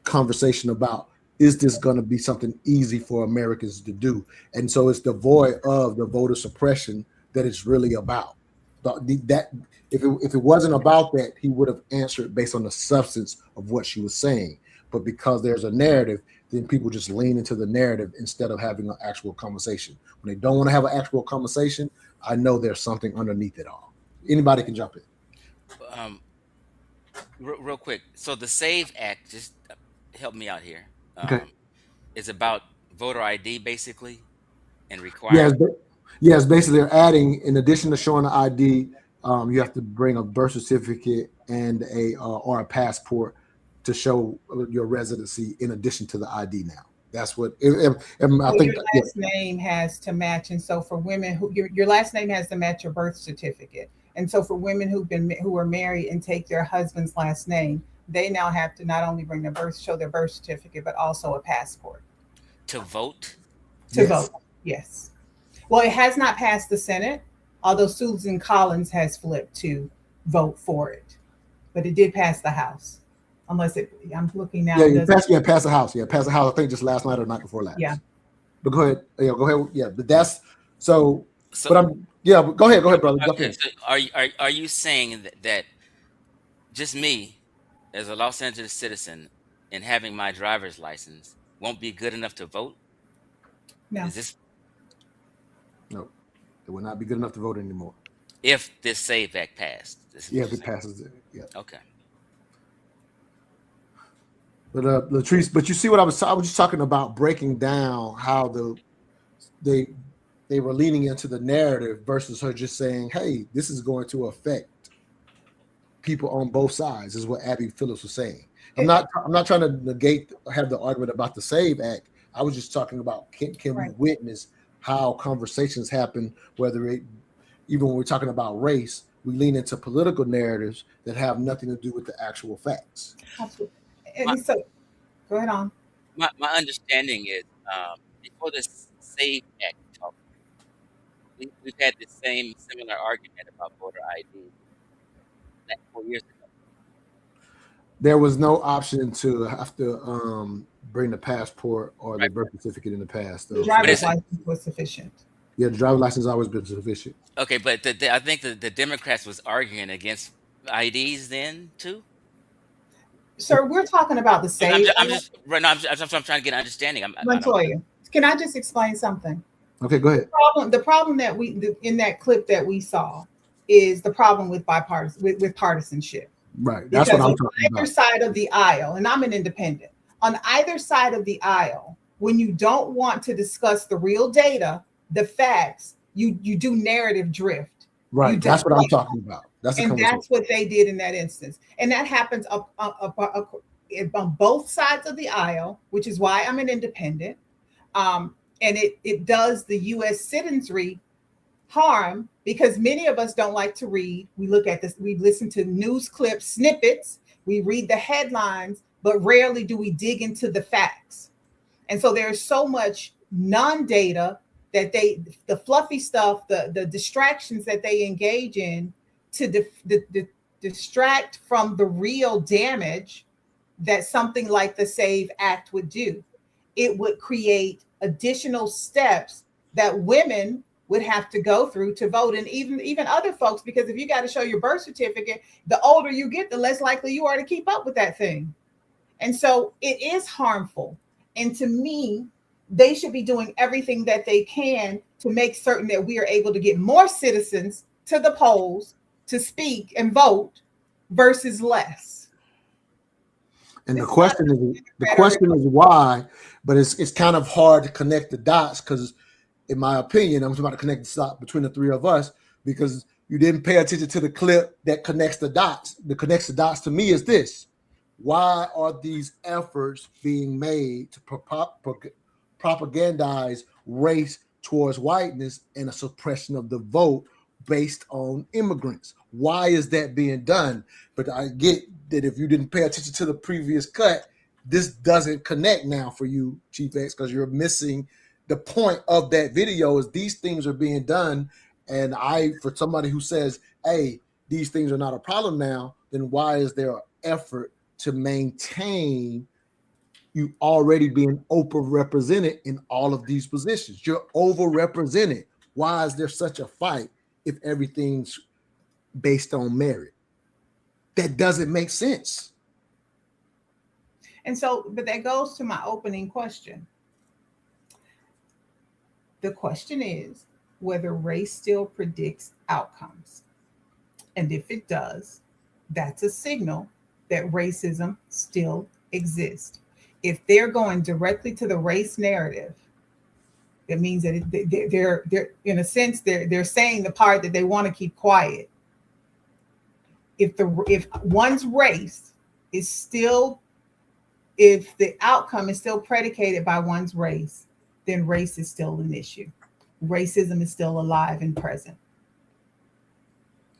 conversation about, is this going to be something easy for Americans to do? And so it's devoid of the voter suppression that it's really about. That if it wasn't about that, he would have answered based on the substance of what she was saying. But because there's a narrative, then people just lean into the narrative instead of having an actual conversation. When they don't want to have an actual conversation, I know there's something underneath it all. Anybody can jump in. Real quick. So the SAVE Act, just help me out here. Okay. Is about voter ID basically, and requiring. Yes, basically they're adding, in addition to showing the ID, you have to bring a birth certificate and or a passport to show your residency in addition to the ID now. That's what I think. Your last name has to match, and so for women who your last name has to match your birth certificate, and so for women who are married and take their husband's last name, they now have to not only bring show their birth certificate, but also a passport to vote. To vote, yes. Well, it has not passed the Senate, although Susan Collins has flipped to vote for it, but it did pass the House. I'm looking now. Pass the House. Yeah, pass the House. I think just last night or night before last. Yeah. But go ahead. Yeah, go ahead. Yeah, but that's so. But go ahead, brother. Jump in. So are you saying that just me, as a Los Angeles citizen, and having my driver's license won't be good enough to vote? No. No, it will not be good enough to vote anymore. If this SAVE Act passed. If it passes it. Yeah. Okay. But LaTrice, but you see what I was just talking about, breaking down how they were leaning into the narrative versus her just saying, hey, this is going to affect people on both sides, is what Abby Phillips was saying. I'm not trying to negate or have the argument about the SAVE Act. I was just talking about can we witness how conversations happen, even when we're talking about race, we lean into political narratives that have nothing to do with the actual facts. Absolutely. And so, go ahead on. My understanding is before this SAVE Act talk, we've had the similar argument about voter ID 4 years ago. There was no option to have to bring the passport or the birth certificate in the past. The driver's license was sufficient. Yeah, the driver's license has always been sufficient. Okay, but I think the Democrats was arguing against IDs then too. Sir, we're talking about the SAVE. I'm trying to get an understanding. Montoya, can I just explain something? Okay, go ahead. The problem that in that clip that we saw is the problem with partisanship. Right, that's what I'm talking about. On either side of the aisle, and I'm an independent, on either side of the aisle, when you don't want to discuss the real data, the facts, you do narrative drift. Right, that's what I'm talking about. That's what they did in that instance. And that happens on both sides of the aisle, which is why I'm an independent. And it does the U.S. citizenry harm because many of us don't like to read. We look at this, we listen to news clips, snippets, we read the headlines, but rarely do we dig into the facts. And so there's so much non-data that the fluffy stuff, the distractions that they engage in to distract from the real damage that something like the SAVE Act would do. It would create additional steps that women would have to go through to vote, and even other folks, because if you got to show your birth certificate, the older you get, the less likely you are to keep up with that thing. And so it is harmful. And to me, they should be doing everything that they can to make certain that we are able to get more citizens to the polls to speak and vote versus less. And the question is why, but it's kind of hard to connect the dots because, in my opinion, I'm about to connect the dots between the three of us because you didn't pay attention to the clip that connects the dots. That connects the dots to me is this: Why are these efforts being made to propagandize race towards whiteness and a suppression of the vote based on immigrants? Why is that being done? But I get that if you didn't pay attention to the previous cut, this doesn't connect now for you, Chief X, because you're missing the point of that video. Is these things are being done, and for somebody who says, hey, these things are not a problem now, then why is there an effort to maintain you already being overrepresented in all of these positions? You're overrepresented. Why is there such a fight if everything's based on merit? That doesn't make sense. And so, but that goes to my opening question. The question is whether race still predicts outcomes. And if it does, that's a signal that racism still exists. If they're going directly to the race narrative, that means that they're in a sense they're saying the part that they want to keep quiet. If one's race is still, if the outcome is still predicated by one's race, then race is still an issue. Racism is still alive and present.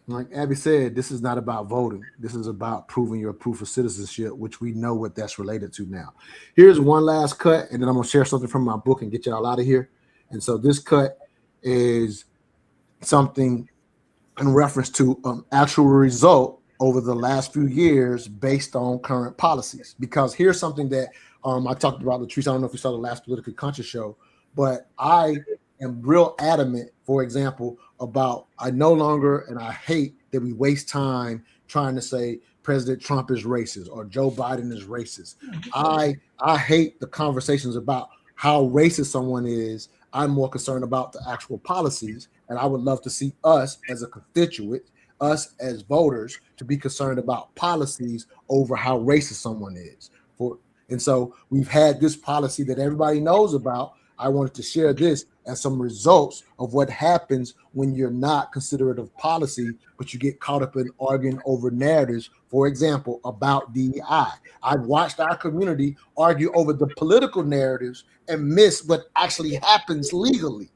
Like Abby said, this is not about voting. This is about proving your proof of citizenship, which we know what that's related to now. Here's one last cut, and then I'm going to share something from my book and get y'all out of here. And so this cut is something in reference to an actual result over the last few years based on current policies. Because here's something that I talked about, LaTrice. I don't know if you saw the last Politically Conscious show, but I am real adamant, for example, about I no longer, and I hate that we waste time trying to say President Trump is racist or Joe Biden is racist. I hate the conversations about how racist someone is. I'm more concerned about the actual policies, and I would love to see us as a constituent, us as voters, to be concerned about policies over how racist someone is. And so we've had this policy that everybody knows about. I wanted to share this as some results of what happens when you're not considerate of policy, but you get caught up in arguing over narratives, for example, about DEI. I've watched our community argue over the political narratives and miss what actually happens legally.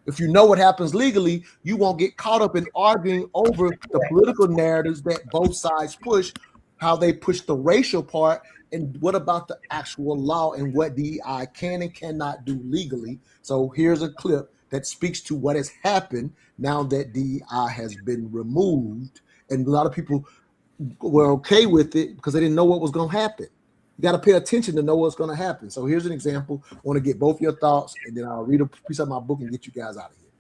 If you know what happens legally, you won't get caught up in arguing over the political narratives that both sides push, how they push the racial part, and what about the actual law and what DEI can and cannot do legally. So here's a clip that speaks to what has happened now that DEI has been removed. And a lot of people were okay with it because they didn't know what was going to happen. You got to pay attention to know what's going to happen. So here's an example. I want to get both your thoughts, and then I'll read a piece of my book and get you guys out of here.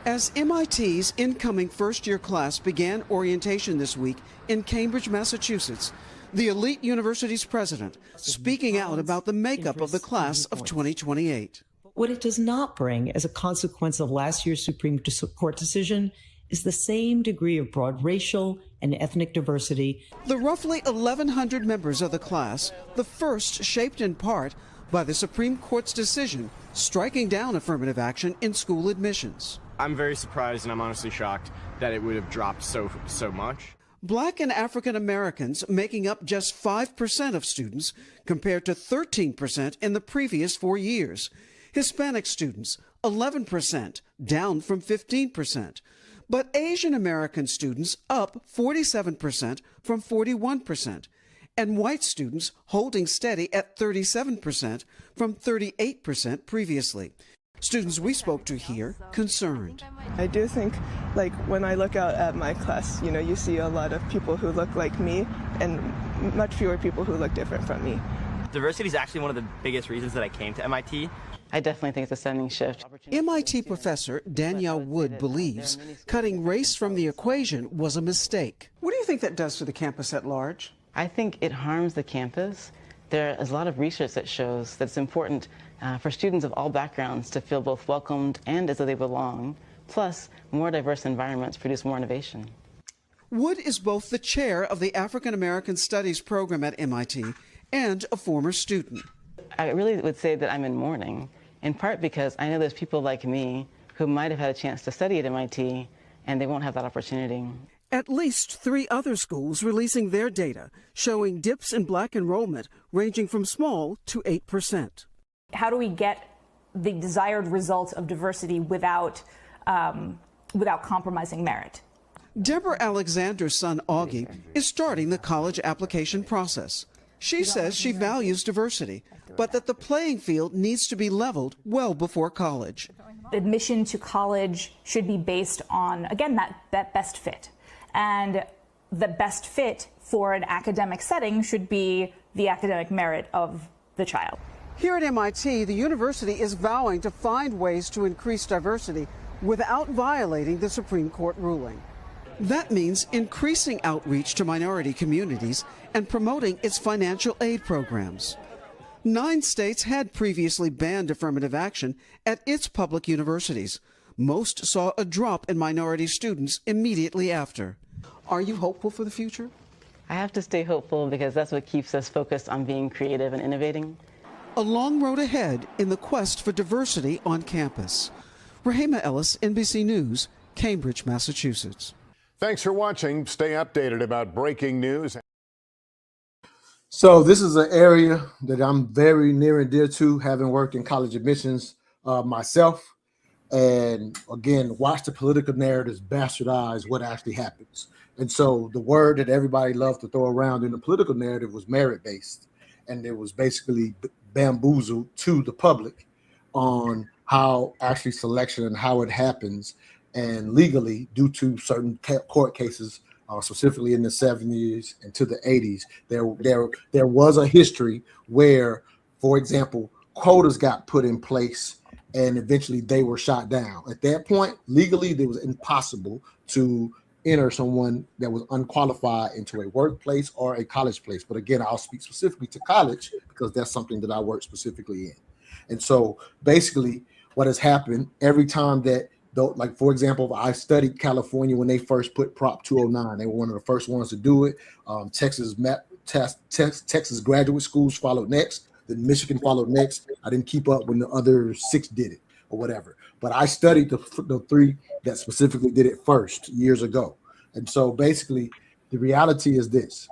As MIT's incoming first-year class began orientation this week in Cambridge, Massachusetts, the elite university's president speaking out about the makeup of the class of 2028. What it does not bring as a consequence of last year's Supreme Court decision is the same degree of broad racial and ethnic diversity. The roughly 1,100 members of the class, the first shaped in part by the Supreme Court's decision striking down affirmative action in school admissions. I'm very surprised and I'm honestly shocked that it would have dropped so much. Black and African Americans making up just 5% of students compared to 13% in the previous 4 years. Hispanic students, 11%, down from 15%. But Asian American students up 47% from 41%. And white students holding steady at 37% from 38% previously. Students we spoke to here concerned. I do think, like, when I look out at my class, you see a lot of people who look like me and much fewer people who look different from me. Diversity is actually one of the biggest reasons that I came to MIT. I definitely think it's a sending shift. MIT professor Danielle Wood believes cutting race from the equation was a mistake. What do you think that does to the campus at large? I think it harms the campus. There is a lot of research that shows that it's important for students of all backgrounds to feel both welcomed and as though they belong. Plus, more diverse environments produce more innovation. Wood is both the chair of the African American Studies program at MIT and a former student. I really would say that I'm in mourning, in part because I know there's people like me who might have had a chance to study at MIT and they won't have that opportunity. At least 3 other schools releasing their data showing dips in Black enrollment ranging from small to 8%. How do we get the desired result of diversity without compromising merit? Deborah Alexander's son, Augie, is starting the college application process. She says she values diversity, but that the playing field needs to be leveled well before college. Admission to college should be based on, again, that best fit. And the best fit for an academic setting should be the academic merit of the child. Here at MIT, the university is vowing to find ways to increase diversity without violating the Supreme Court ruling. That means increasing outreach to minority communities and promoting its financial aid programs. 9 states had previously banned affirmative action at its public universities. Most saw a drop in minority students immediately after. Are you hopeful for the future? I have to stay hopeful because that's what keeps us focused on being creative and innovating. A long road ahead in the quest for diversity on campus. Rahima Ellis, NBC News, Cambridge, Massachusetts. Thanks for watching. Stay updated about breaking news. So this is an area that I'm very near and dear to, having worked in college admissions myself. And again, watch the political narratives bastardize what actually happens. And so the word that everybody loved to throw around in the political narrative was merit-based. And it was basically bamboozled to the public on how actually selection and how it happens. And legally, due to certain court cases, specifically in the 70s and to the 80s, there was a history where, for example, quotas got put in place and eventually they were shot down. At that point, legally, it was impossible to enter someone that was unqualified into a workplace or a college place. But again, I'll speak specifically to college because that's something that I work specifically in. And so basically what has happened every time that, like, for example, I studied California when they first put Prop 209. They were one of the first ones to do it. Texas graduate schools followed next. Then Michigan followed next. I didn't keep up when the other 6 did it or whatever. But I studied the 3 that specifically did it first years ago. And so basically, the reality is this.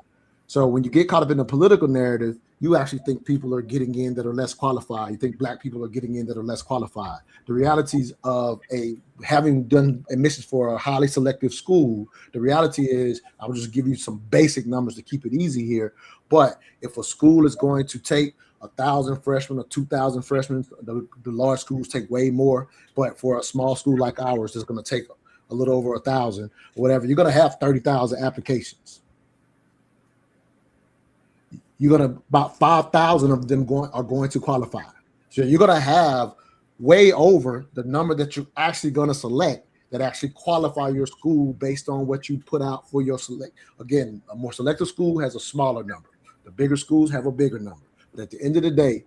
So when you get caught up in the political narrative, you actually think people are getting in that are less qualified. You think Black people are getting in that are less qualified. The realities of having done admissions for a highly selective school, the reality is, I'll just give you some basic numbers to keep it easy here. But if a school is going to take 1,000 freshmen or 2,000 freshmen, the large schools take way more. But for a small school like ours, it's going to take a little over 1,000 or whatever. You're going to have 30,000 applications. You're going to, about 5,000 of them are going to qualify. So you're going to have way over the number that you're actually going to select that actually qualify your school based on what you put out for your select. Again, a more selective school has a smaller number. The bigger schools have a bigger number. But at the end of the day,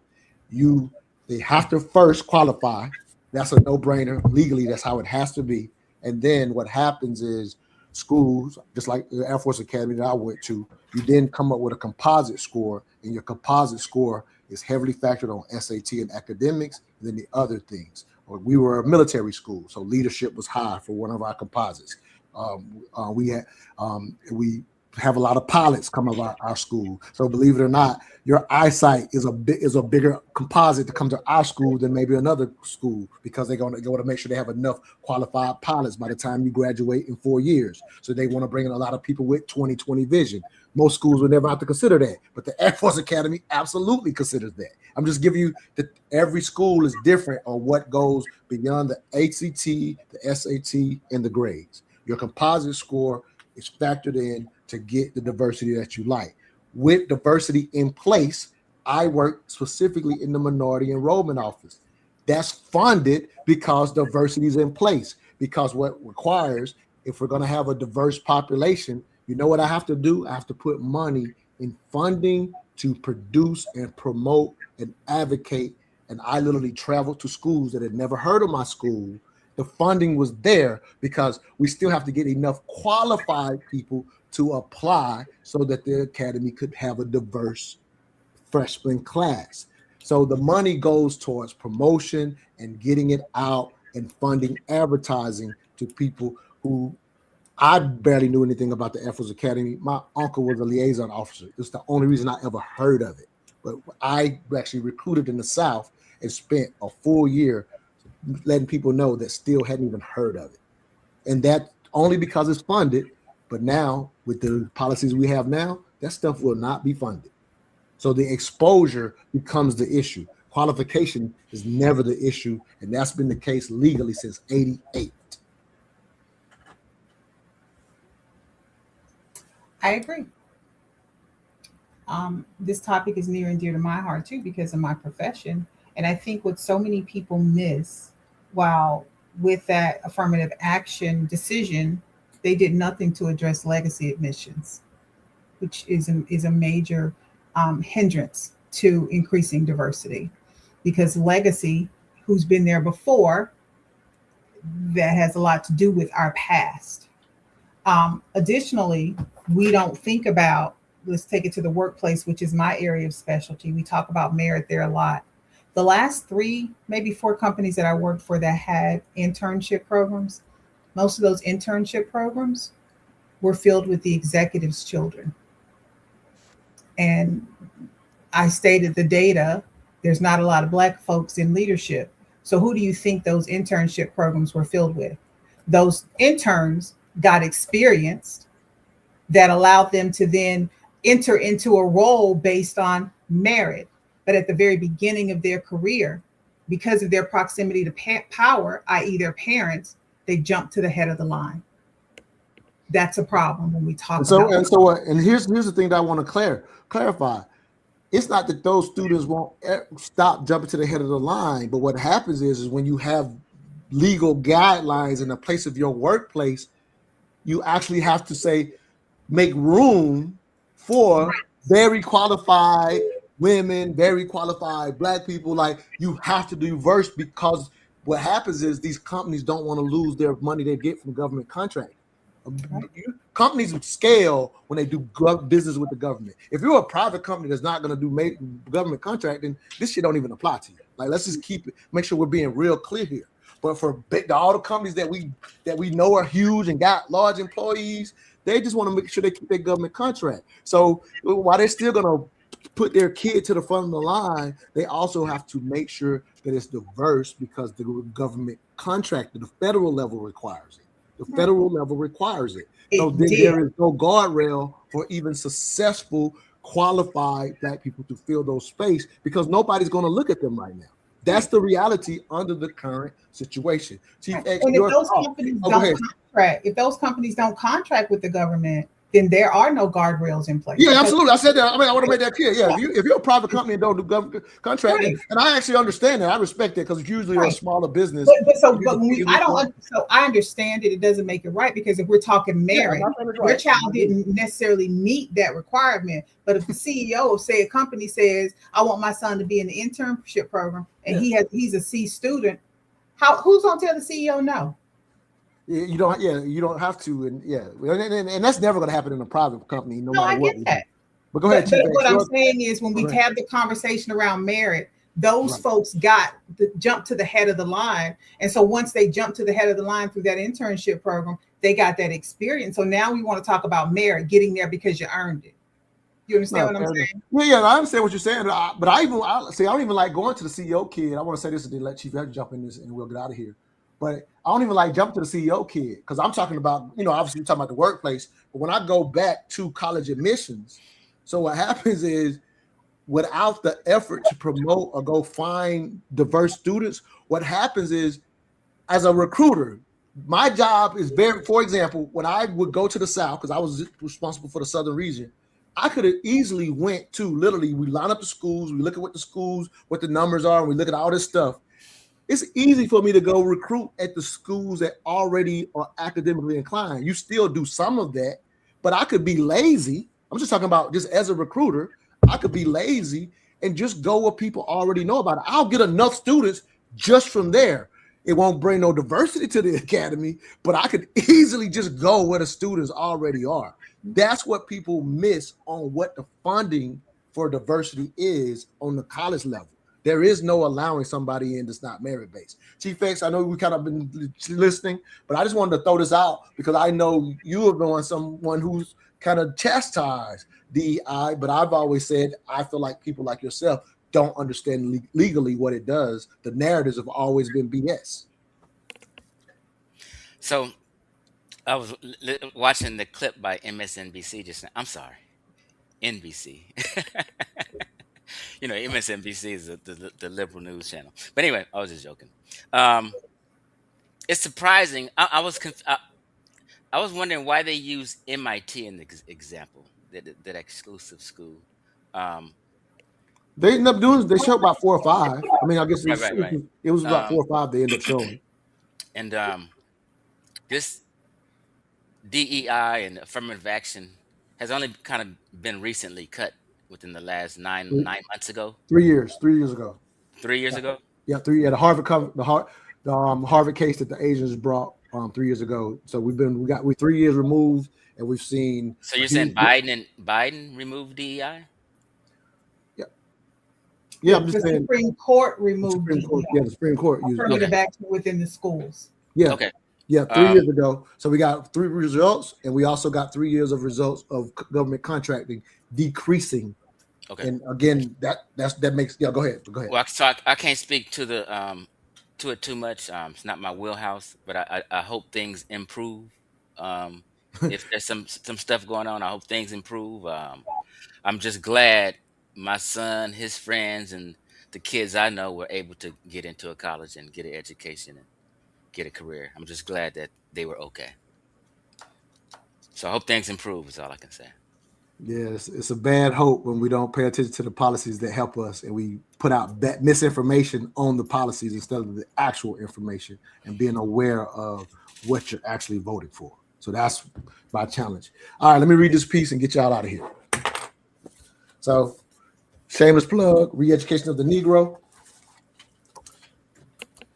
they have to first qualify. That's a no-brainer. Legally, that's how it has to be. And then what happens is schools, just like the Air Force Academy that I went to, you then come up with a composite score, and your composite score is heavily factored on SAT and academics, and then the other things. We were a military school, so leadership was high for one of our composites. We have a lot of pilots come out of our school. So believe it or not, your eyesight is a bigger composite to come to our school than maybe another school, because they want to make sure they have enough qualified pilots by the time you graduate in 4 years. So they want to bring in a lot of people with 20/20 vision. Most schools would never have to consider that, but the Air Force Academy absolutely considers that. I'm just giving you that every school is different on what goes beyond the ACT, the SAT, and the grades. Your composite score is factored in to get the diversity that you like. With diversity in place, I work specifically in the minority enrollment office. That's funded because diversity is in place. Because what requires, if we're going to have a diverse population, you know what I have to do? I have to put money in funding to produce and promote and advocate. And I literally traveled to schools that had never heard of my school. The funding was there because we still have to get enough qualified people to apply so that the academy could have a diverse freshman class. So the money goes towards promotion and getting it out and funding advertising to people who I barely knew anything about the Air Force Academy. My uncle was a liaison officer. It's the only reason I ever heard of it. But I actually recruited in the South and spent a full year letting people know that still hadn't even heard of it. And that only because it's funded. But now, with the policies we have now, that stuff will not be funded. So the exposure becomes the issue. Qualification is never the issue, and that's been the case legally since '88. I agree. This topic is near and dear to my heart too because of my profession. And I think what so many people miss while with that affirmative action decision, they did nothing to address legacy admissions, which is a major hindrance to increasing diversity. Because legacy, who's been there before, that has a lot to do with our past. Additionally, we don't think about, let's take it to the workplace, which is my area of specialty. We talk about merit there a lot. The last 3, maybe 4 companies that I worked for that had internship programs, most of those internship programs were filled with the executives' children. And I stated the data, there's not a lot of Black folks in leadership. So who do you think those internship programs were filled with? Those interns got experience that allowed them to then enter into a role based on merit. But at the very beginning of their career, because of their proximity to power, i.e. their parents, they jump to the head of the line. That's a problem when we talk about. And here's the thing that I want to clarify. It's not that those students won't stop jumping to the head of the line, but what happens is when you have legal guidelines in the place of your workplace, you actually have to say, make room for very qualified women, very qualified Black people. Like, you have to do diverse, because what happens is these companies don't want to lose their money they get from government contract. Companies scale when they do business with the government. If you're a private company that's not going to do government contracting, this shit don't even apply to you. Like, let's just make sure we're being real clear here. But for all the companies that we know are huge and got large employees, they just want to make sure they keep their government contract. So while they're still going to put their kid to the front of the line, they also have to make sure that it's diverse, because the government contract at the federal level requires it. The federal level requires it. So then there is no guardrail for even successful, qualified Black people to fill those space, because nobody's going to look at them right now. That's the reality under the current situation. Chief X, and if those companies don't contract with the government, then there are no guardrails in place. Yeah, absolutely. I said that. I mean, I want to make that clear. Yeah, if you're a private company and don't do government contracting, and I actually understand that. I respect that, because it's usually a smaller business. So I understand it. It doesn't make it right, because if we're talking merit, your child didn't necessarily meet that requirement. But if the CEO of, say, a company says, "I want my son to be in the internship program," and he's a C student, who's gonna tell the CEO no? You don't have to, and that's never going to happen in a private company, no matter what. I get that. But go ahead. But what I'm saying is, when we have the conversation around merit, those folks got jump to the head of the line, and so once they jump to the head of the line through that internship program, they got that experience. So now we want to talk about merit, getting there because you earned it. You understand what I'm saying? Yeah, I understand what you're saying. But I don't even like going to the CEO kid. I want to say this, and then let Chief X jump in this, and we'll get out of here. But I don't even like jump to the CEO kid, because I'm talking about, obviously we're talking about the workplace. But when I go back to college admissions, so what happens is, without the effort to promote or go find diverse students, what happens is, as a recruiter, my job is for example, when I would go to the South, because I was responsible for the Southern region, I could have easily went to, literally, we line up the schools, we look at what the numbers are, and we look at all this stuff. It's easy for me to go recruit at the schools that already are academically inclined. You still do some of that, but I could be lazy. I'm just talking about just as a recruiter, I could be lazy and just go where people already know about it. I'll get enough students just from there. It won't bring no diversity to the academy, but I could easily just go where the students already are. That's what people miss on what the funding for diversity is on the college level. There is no allowing somebody in that's not merit-based. Chief X, I know we kind of been listening, but I just wanted to throw this out because I know you have been someone who's kind of chastised DEI, but I've always said I feel like people like yourself don't understand legally what it does. The narratives have always been BS. So I was watching the clip by MSNBC just now. I'm sorry, NBC. You know, MSNBC is the liberal news channel. But anyway, I was just joking. It's surprising. I was wondering why they use MIT in the example, that exclusive school. They end up doing. They show about 4 or 5. I mean, I guess Right. It was about 4 or 5. They end up showing. And this DEI and affirmative action has only kind of been recently cut within the last 9 months ago. 3 years. 3 years ago. 3 years ago. Yeah, 3 years. The Harvard case that the Asians brought 3 years ago. So we 3 years removed, and we've seen. So you're saying Biden removed DEI? Yeah, I'm just the saying. Supreme Court removed the Supreme Court used affirmative action within the schools. Yeah. Okay. Yeah, 3 years ago. So we got 3 results, and we also got 3 years of results of government contracting decreasing. Okay. And again, that makes go ahead. Well, I can't speak to to it too much. It's not my wheelhouse, but I hope things improve. If there's some stuff going on, I hope things improve. I'm just glad my son, his friends, and the kids I know were able to get into a college and get an education and get a career. I'm just glad that they were okay. So I hope things improve is all I can say. Yes, it's a bad hope when we don't pay attention to the policies that help us and we put out that misinformation on the policies instead of the actual information and being aware of what you're actually voting for. So that's my challenge. All right, let me read this piece and get y'all out of here. So, shameless plug, Re-Education of the Negro.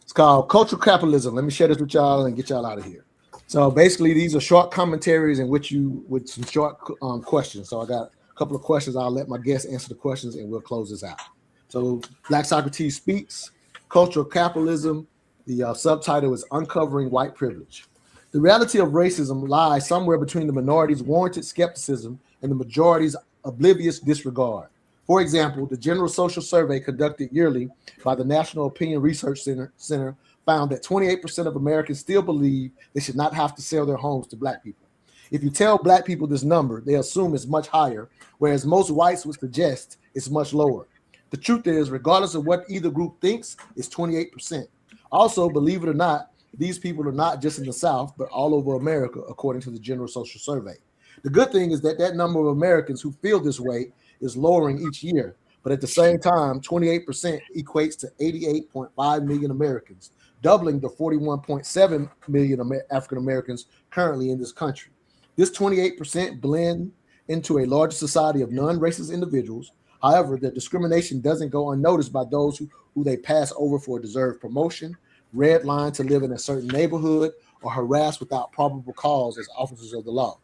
It's called Cultural Capitalism. Let me share this with y'all and get y'all out of here. So basically, these are short commentaries in which with some short questions. So I got a couple of questions. I'll let my guests answer the questions and we'll close this out. So Black Socrates Speaks, Cultural Capitalism. The subtitle is Uncovering White Privilege. The reality of racism lies somewhere between the minority's warranted skepticism and the majority's oblivious disregard. For example, the General Social Survey conducted yearly by the National Opinion Research Center found that 28% of Americans still believe they should not have to sell their homes to Black people. If you tell Black people this number, they assume it's much higher, whereas most whites would suggest it's much lower. The truth is, regardless of what either group thinks, it's 28%. Also, believe it or not, these people are not just in the South, but all over America, according to the General Social Survey. The good thing is that number of Americans who feel this way is lowering each year, but at the same time, 28% equates to 88.5 million Americans, doubling the 41.7 million African Americans currently in this country. This 28% blend into a larger society of non-racist individuals. However, the discrimination doesn't go unnoticed by those who they pass over for a deserved promotion, red line to live in a certain neighborhood, or harass without probable cause as officers of the law.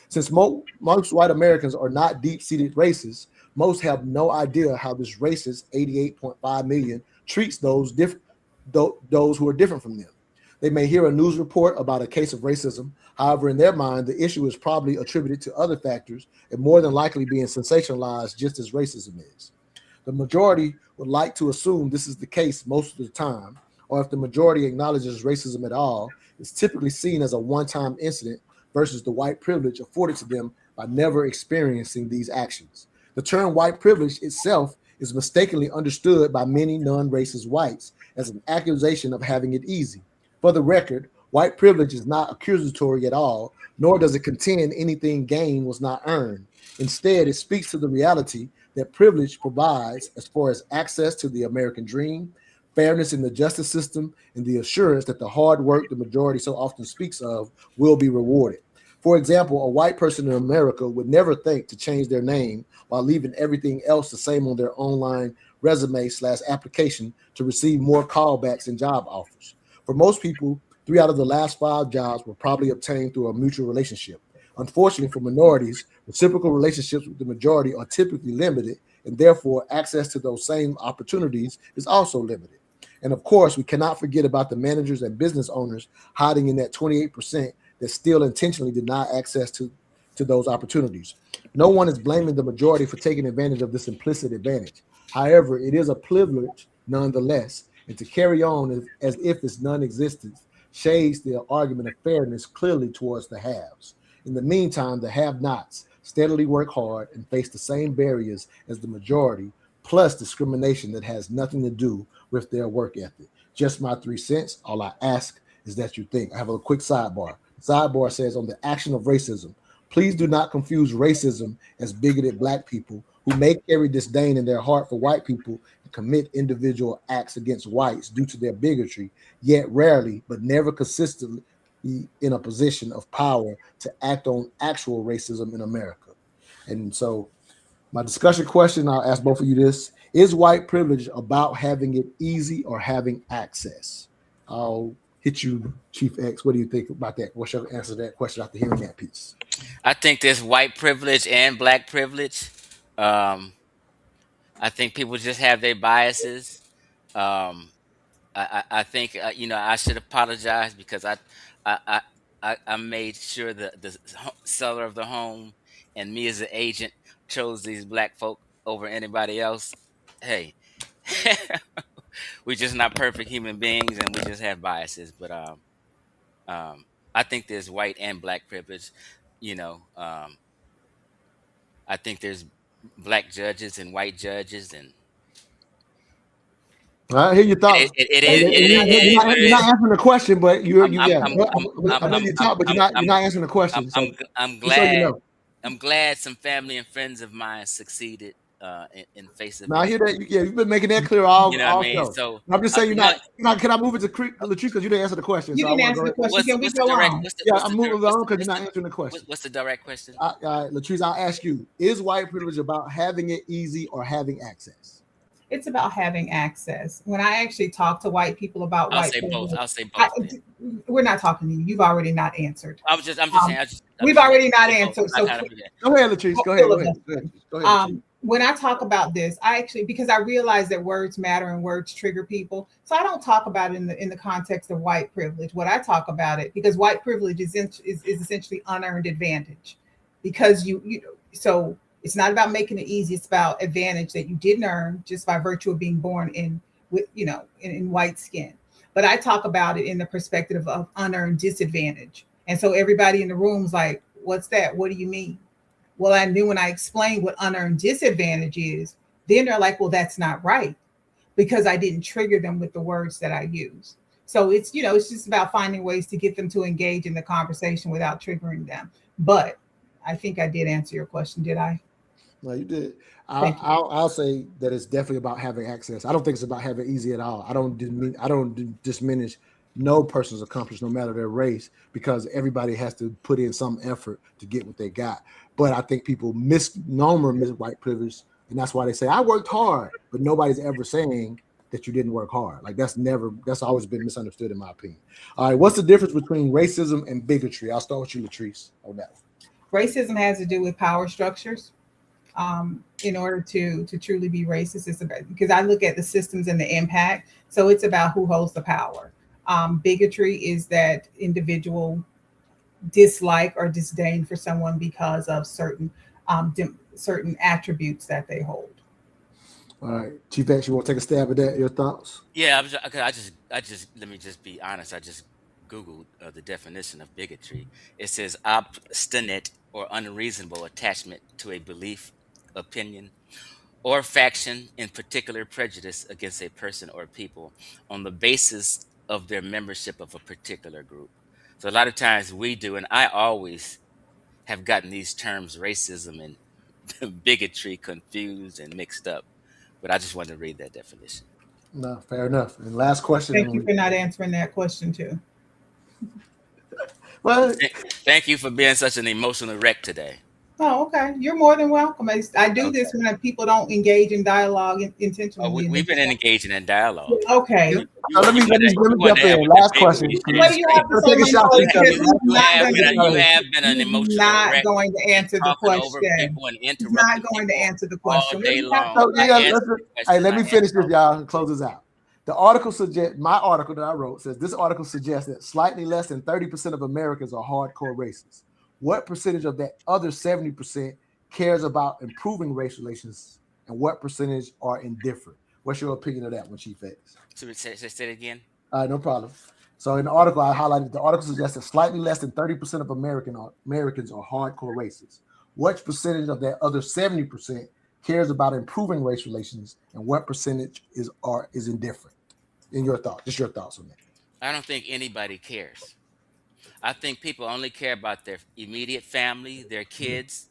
Since most white Americans are not deep-seated racists, most have no idea how this racist 88.5 million treats those who are different from them. They may hear a news report about a case of racism. However, in their mind, the issue is probably attributed to other factors and more than likely being sensationalized just as racism is. The majority would like to assume this is the case most of the time, or if the majority acknowledges racism at all, it's typically seen as a one-time incident versus the white privilege afforded to them by never experiencing these actions. The term white privilege itself is mistakenly understood by many non-racist whites as an accusation of having it easy. For the record, white privilege is not accusatory at all, nor does it contend anything gained was not earned. Instead, it speaks to the reality that privilege provides as far as access to the American dream, fairness in the justice system, and the assurance that the hard work the majority so often speaks of will be rewarded. For example, a white person in America would never think to change their name while leaving everything else the same on their online resume/application to receive more callbacks and job offers. For most people, 3 out of the last 5 jobs were probably obtained through a mutual relationship. Unfortunately for minorities, reciprocal relationships with the majority are typically limited and therefore access to those same opportunities is also limited. And of course, we cannot forget about the managers and business owners hiding in that 28% that still intentionally deny access to those opportunities. No one is blaming the majority for taking advantage of this implicit advantage. However, it is a privilege nonetheless, and to carry on as if it's non-existent shades the argument of fairness clearly towards the haves. In the meantime, the have-nots steadily work hard and face the same barriers as the majority, plus discrimination that has nothing to do with their work ethic. Just my 3 cents. All I ask is that you think. I have a quick sidebar. Sidebar says, on the action of racism, please do not confuse racism as bigoted Black people who may carry disdain in their heart for white people and commit individual acts against whites due to their bigotry, yet rarely but never consistently in a position of power to act on actual racism in America. And so my discussion question, I'll ask both of you this: is white privilege about having it easy or having access? I'll hit you, Chief X. What do you think about that? What's your answer to that question after hearing that piece? I think there's white privilege and Black privilege. I think people just have their biases. I think I should apologize because I made sure the seller of the home and me as an agent chose these Black folk over anybody else. Hey, we're just not perfect human beings, and we just have biases. But I think there's white and Black privilege. I think there's Black judges and white judges, and I hear your thoughts. You're not answering the question, but I know you talk, but you're not answering the question. I'm glad. I'm glad some family and friends of mine succeeded in face of. Now I hear that. Yeah, you've been making that clear all. You know what I mean? So I'm just saying you're not. Can I move it to LaTrice because you didn't answer the question? You didn't answer the question. What's the direct? I'm moving on because you're not answering the question. What's the direct question? LaTrice, I'll ask you: is white privilege about having it easy or having access? It's about having access. When I actually talk to white people about white privilege, I'll say both. We're not talking to you. You've already not answered. I'm just saying. We've already not answered. So go ahead, LaTrice. Go ahead. When I talk about this, because I realize that words matter and words trigger people, so I don't talk about it in the context of white privilege. What I talk about it, because white privilege is essentially unearned advantage, because so it's not about making it easy. It's about advantage that you didn't earn just by virtue of being born in white skin. But I talk about it in the perspective of unearned disadvantage. And so everybody in the room's like, what's that? What do you mean? Well, I knew when I explained what unearned disadvantage is, then they're like, well, that's not right, because I didn't trigger them with the words that I use. So it's just about finding ways to get them to engage in the conversation without triggering them. But I think I did answer your question, did I? No, you did. I'll say that it's definitely about having access. I don't think it's about having it easy at all. I don't diminish no person's accomplishment, no matter their race, because everybody has to put in some effort to get what they got. But I think people misnomer white privilege, and that's why they say I worked hard, but nobody's ever saying that you didn't work hard. Like that's always been misunderstood in my opinion. All right, what's the difference between racism and bigotry? I'll start with you, LaTrice, on that one. Racism has to do with power structures. In order to truly be racist, it's about, because I look at the systems and the impact. So it's about who holds the power. Bigotry is that individual dislike or disdain for someone because of certain attributes that they hold. All right, Chief X, you want to take a stab at that? Your thoughts? Yeah, I just let me just be honest. I just Googled the definition of bigotry. It says obstinate or unreasonable attachment to a belief, opinion, or faction, in particular prejudice against a person or people on the basis of their membership of a particular group. So a lot of times we do, and I always have gotten these terms racism and bigotry confused and mixed up, but I just wanted to read that definition. No, fair enough. And last question. Thank you for not answering that question too. Well, thank you for being such an emotional wreck today. Oh, okay. You're more than welcome. I do this when people don't engage in dialogue intentionally. We've been engaging in dialogue. Okay. Let me jump in. Last question. What do you have to say, Montoya? Because You have been an emotional not wreck. going to answer the question. He's not going to answer the question. All day long. So, hey, let me finish this, y'all, and close this out. The article my article that I wrote says this article suggests that slightly less than 30% of Americans are hardcore racist. What percentage of that other 70% cares about improving race relations, and what percentage are indifferent? What's your opinion of that one, Chief X? So say it again. No problem. So in the article, I highlighted the article suggests that slightly less than 30% of Americans are hardcore racists. What percentage of that other 70% cares about improving race relations, and what percentage is indifferent? In your thoughts, just your thoughts on that. I don't think anybody cares. I think people only care about their immediate family, their kids,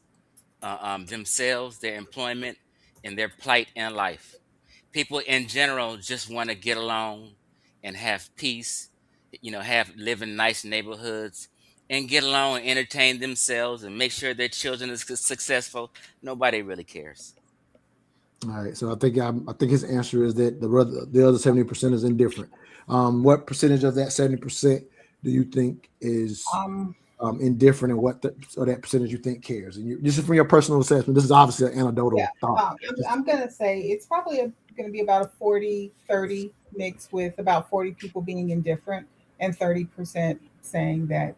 themselves, their employment, and their plight in life. People in general just want to get along and have peace, live in nice neighborhoods and get along and entertain themselves and make sure their children is successful. Nobody really cares. All right, so I think his answer is that the other 70% is indifferent. What percentage of that 70% do you think is indifferent, and what that percentage you think cares? And this is from your personal assessment. This is obviously an anecdotal thought. I'm going to say it's probably going to be about a 40-30 mix, with about 40 people being indifferent and 30% saying that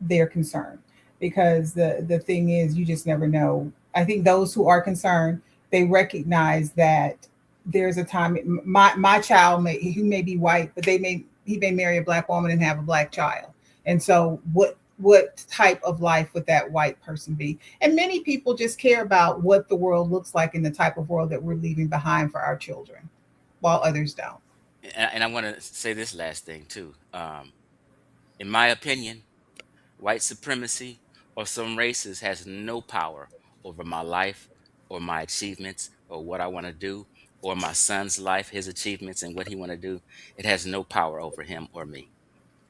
they're concerned. Because the thing is, you just never know. I think those who are concerned, they recognize that there's a time. My child he may be white, but he may marry a black woman and have a black child. And so what type of life would that white person be? And many people just care about what the world looks like and the type of world that we're leaving behind for our children, while others don't. And I want to say this last thing too. In my opinion, white supremacy or some races has no power over my life or my achievements or what I want to do, or my son's life, his achievements and what he want to do. It has no power over him or me.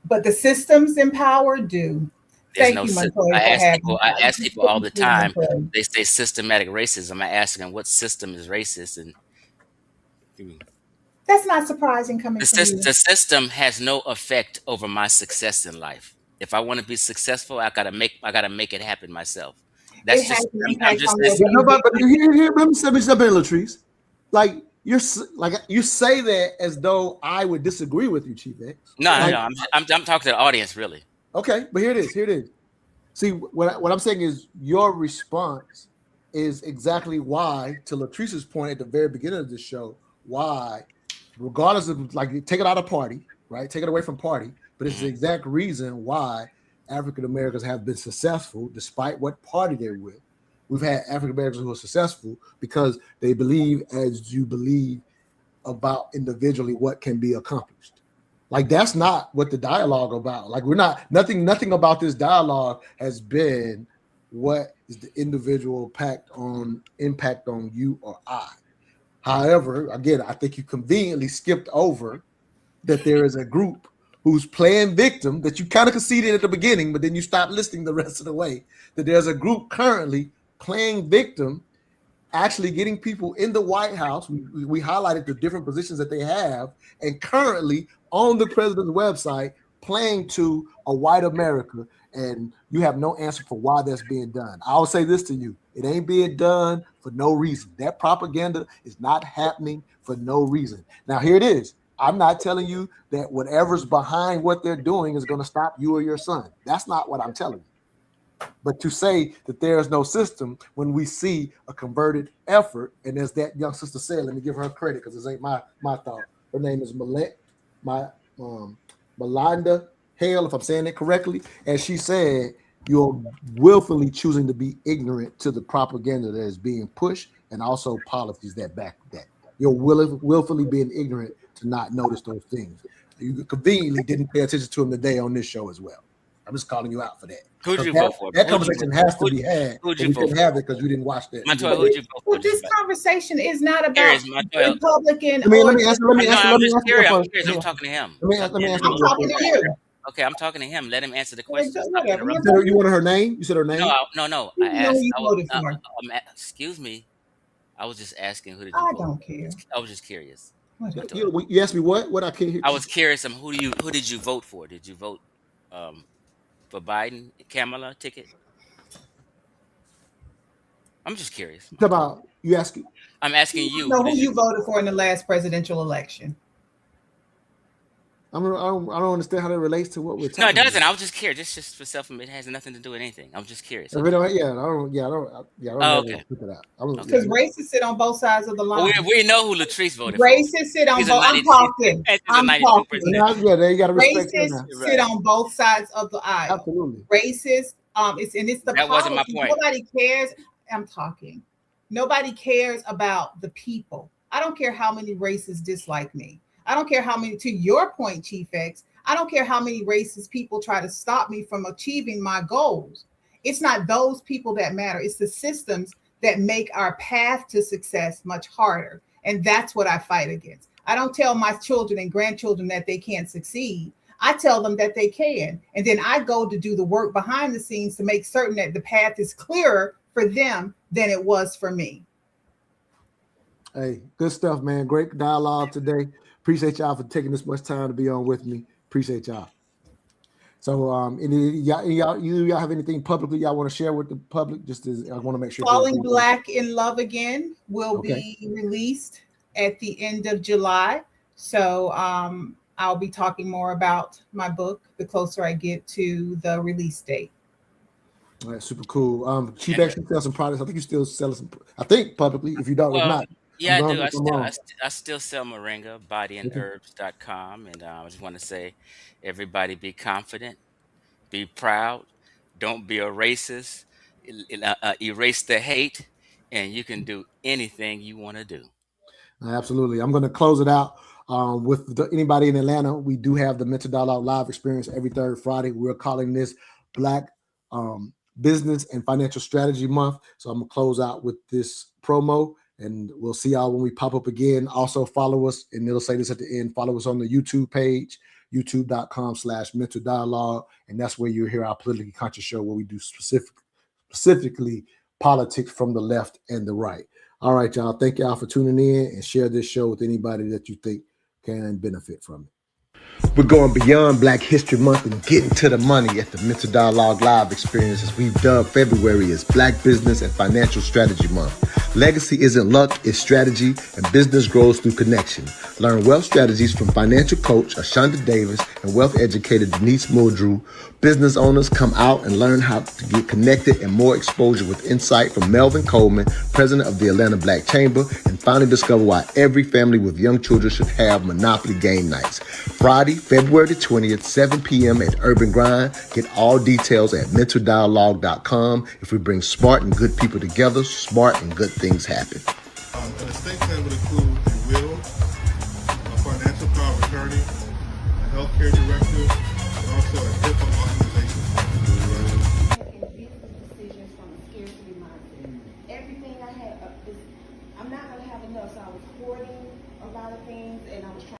But the systems in power do. Thank you, Montoya. I ask people all the time, they say systematic racism. I ask them what system is racist, and that's not surprising coming from you. The system has no effect over my success in life. If I want to be successful, I gotta make it happen myself. That's just. I'm just listening. But here, let me step in, LaTrice. Like you say that as though I would disagree with you, Chief X. No, I'm talking to the audience, really. Okay, but here it is. See, what I'm saying is your response is exactly why, to LaTrice's point at the very beginning of the show, why, regardless of take it out of party, right? Take it away from party, but it's the exact reason why African Americans have been successful despite what party they're with. We've had African Americans who are successful because they believe as you believe about individually what can be accomplished. Like that's not what the dialogue about. Like we're not nothing about this dialogue has been what is the individual impact on you or I. However, again, I think you conveniently skipped over that there is a group who's playing victim that you kind of conceded at the beginning, but then you stopped listening the rest of the way. That there's a group currently playing victim, actually getting people in the White House. We highlighted the different positions that they have, and currently on the president's website playing to a white America, and you have no answer for why that's being done. I'll say this to you. It ain't being done for no reason. That propaganda is not happening for no reason. Now, here it is. I'm not telling you that whatever's behind what they're doing is going to stop you or your son. That's not what I'm telling you. But to say that there is no system when we see a converted effort, and as that young sister said, let me give her credit because this ain't my thought. Her name is Melinda Hale, if I'm saying it correctly. And she said, you're willfully choosing to be ignorant to the propaganda that is being pushed and also policies that back that. You're willfully being ignorant to not notice those things. You conveniently didn't pay attention to them today on this show as well. I'm just calling you out for that. Who'd you vote for? That conversation has to be had. We couldn't have it because you didn't watch that. Montoya, who'd you vote for? Well, this conversation is not about Republican. Let me answer. I'm curious. I'm talking to him. Let me answer. I'm talking to you. Okay, I'm talking to him. Let him answer the question. Stop Whatever. interrupting. You wanted her name? You said her name? No. You I know asked. who you voted for. Excuse me. I was just asking who did you I vote don't for? care. I was just curious. You asked me what? What I can't hear. I was curious. Who did you vote for? Did you vote for Biden, Kamala ticket? I'm just curious. You asking? I'm asking you. Know who you voted for in the last presidential election. I don't understand how that relates to what we're talking about. No, it doesn't. I was just curious. It's just for self. It has nothing to do with anything. I'm just curious. I don't okay. Put that out. Because racists sit on both sides of the line. We know who LaTrice voted racists sit on both. I'm talking. Yeah, they got to respect racists sit on both sides of the aisle. Absolutely. Racists. It's the that wasn't my point. Nobody cares. I'm talking. Nobody cares about the people. I don't care how many racists dislike me. I don't care how many, to your point, Chief X, I don't care how many racist people try to stop me from achieving my goals. It's not those people that matter. It's the systems that make our path to success much harder. And that's what I fight against. I don't tell my children and grandchildren that they can't succeed. I tell them that they can. And then I go to do the work behind the scenes to make certain that the path is clearer for them than it was for me. Hey, good stuff, man. Great dialogue today. Appreciate y'all for taking this much time to be on with me. Appreciate y'all. So, y'all have anything publicly y'all want to share with the public? Just as I want to make sure. Falling Black in Love Again will be released at the end of July. So, I'll be talking more about my book the closer I get to the release date. All right, super cool. Chief actually sell some products. I think you still sell some. I think publicly. If you don't, if not. Yeah, I do. I still sell Moringa, bodyandherbs.com. And I just want to say, everybody be confident, be proud, don't be a racist, erase the hate, and you can do anything you want to do. Absolutely. I'm going to close it out with anybody in Atlanta. We do have the Mental Dialogue Live experience every third Friday. We're calling this Black Business and Financial Strategy Month. So I'm going to close out with this promo. And we'll see y'all when we pop up again. Also follow us, and it'll say this at the end. Follow us on the YouTube page, youtube.com/mental dialogue. And that's where you'll hear our politically conscious show where we do specifically politics from the left and the right. All right, y'all. Thank y'all for tuning in, and share this show with anybody that you think can benefit from it. We're going beyond Black History Month and getting to the money at the Mental Dialogue Live experience, as we've dubbed February as Black Business and Financial Strategy Month. Legacy isn't luck, it's strategy, and business grows through connection. Learn wealth strategies from financial coach Ashonda Davis and wealth educator Denise Muldrew. Business owners come out and learn how to get connected and more exposure with insight from Melvin Coleman, president of the Atlanta Black Chamber, and finally discover why every family with young children should have Monopoly game nights. Friday, February the 20th, 7 p.m. at Urban Grind. Get all details at mentaldialogue.com. If we bring smart and good people together, smart and good things happen. An estate plan would include a will, a financial power of attorney, a healthcare directive, and also a HIPAA authorization. Everything I had, I'm not going to have enough, so I was hoarding a lot of things, and I was trying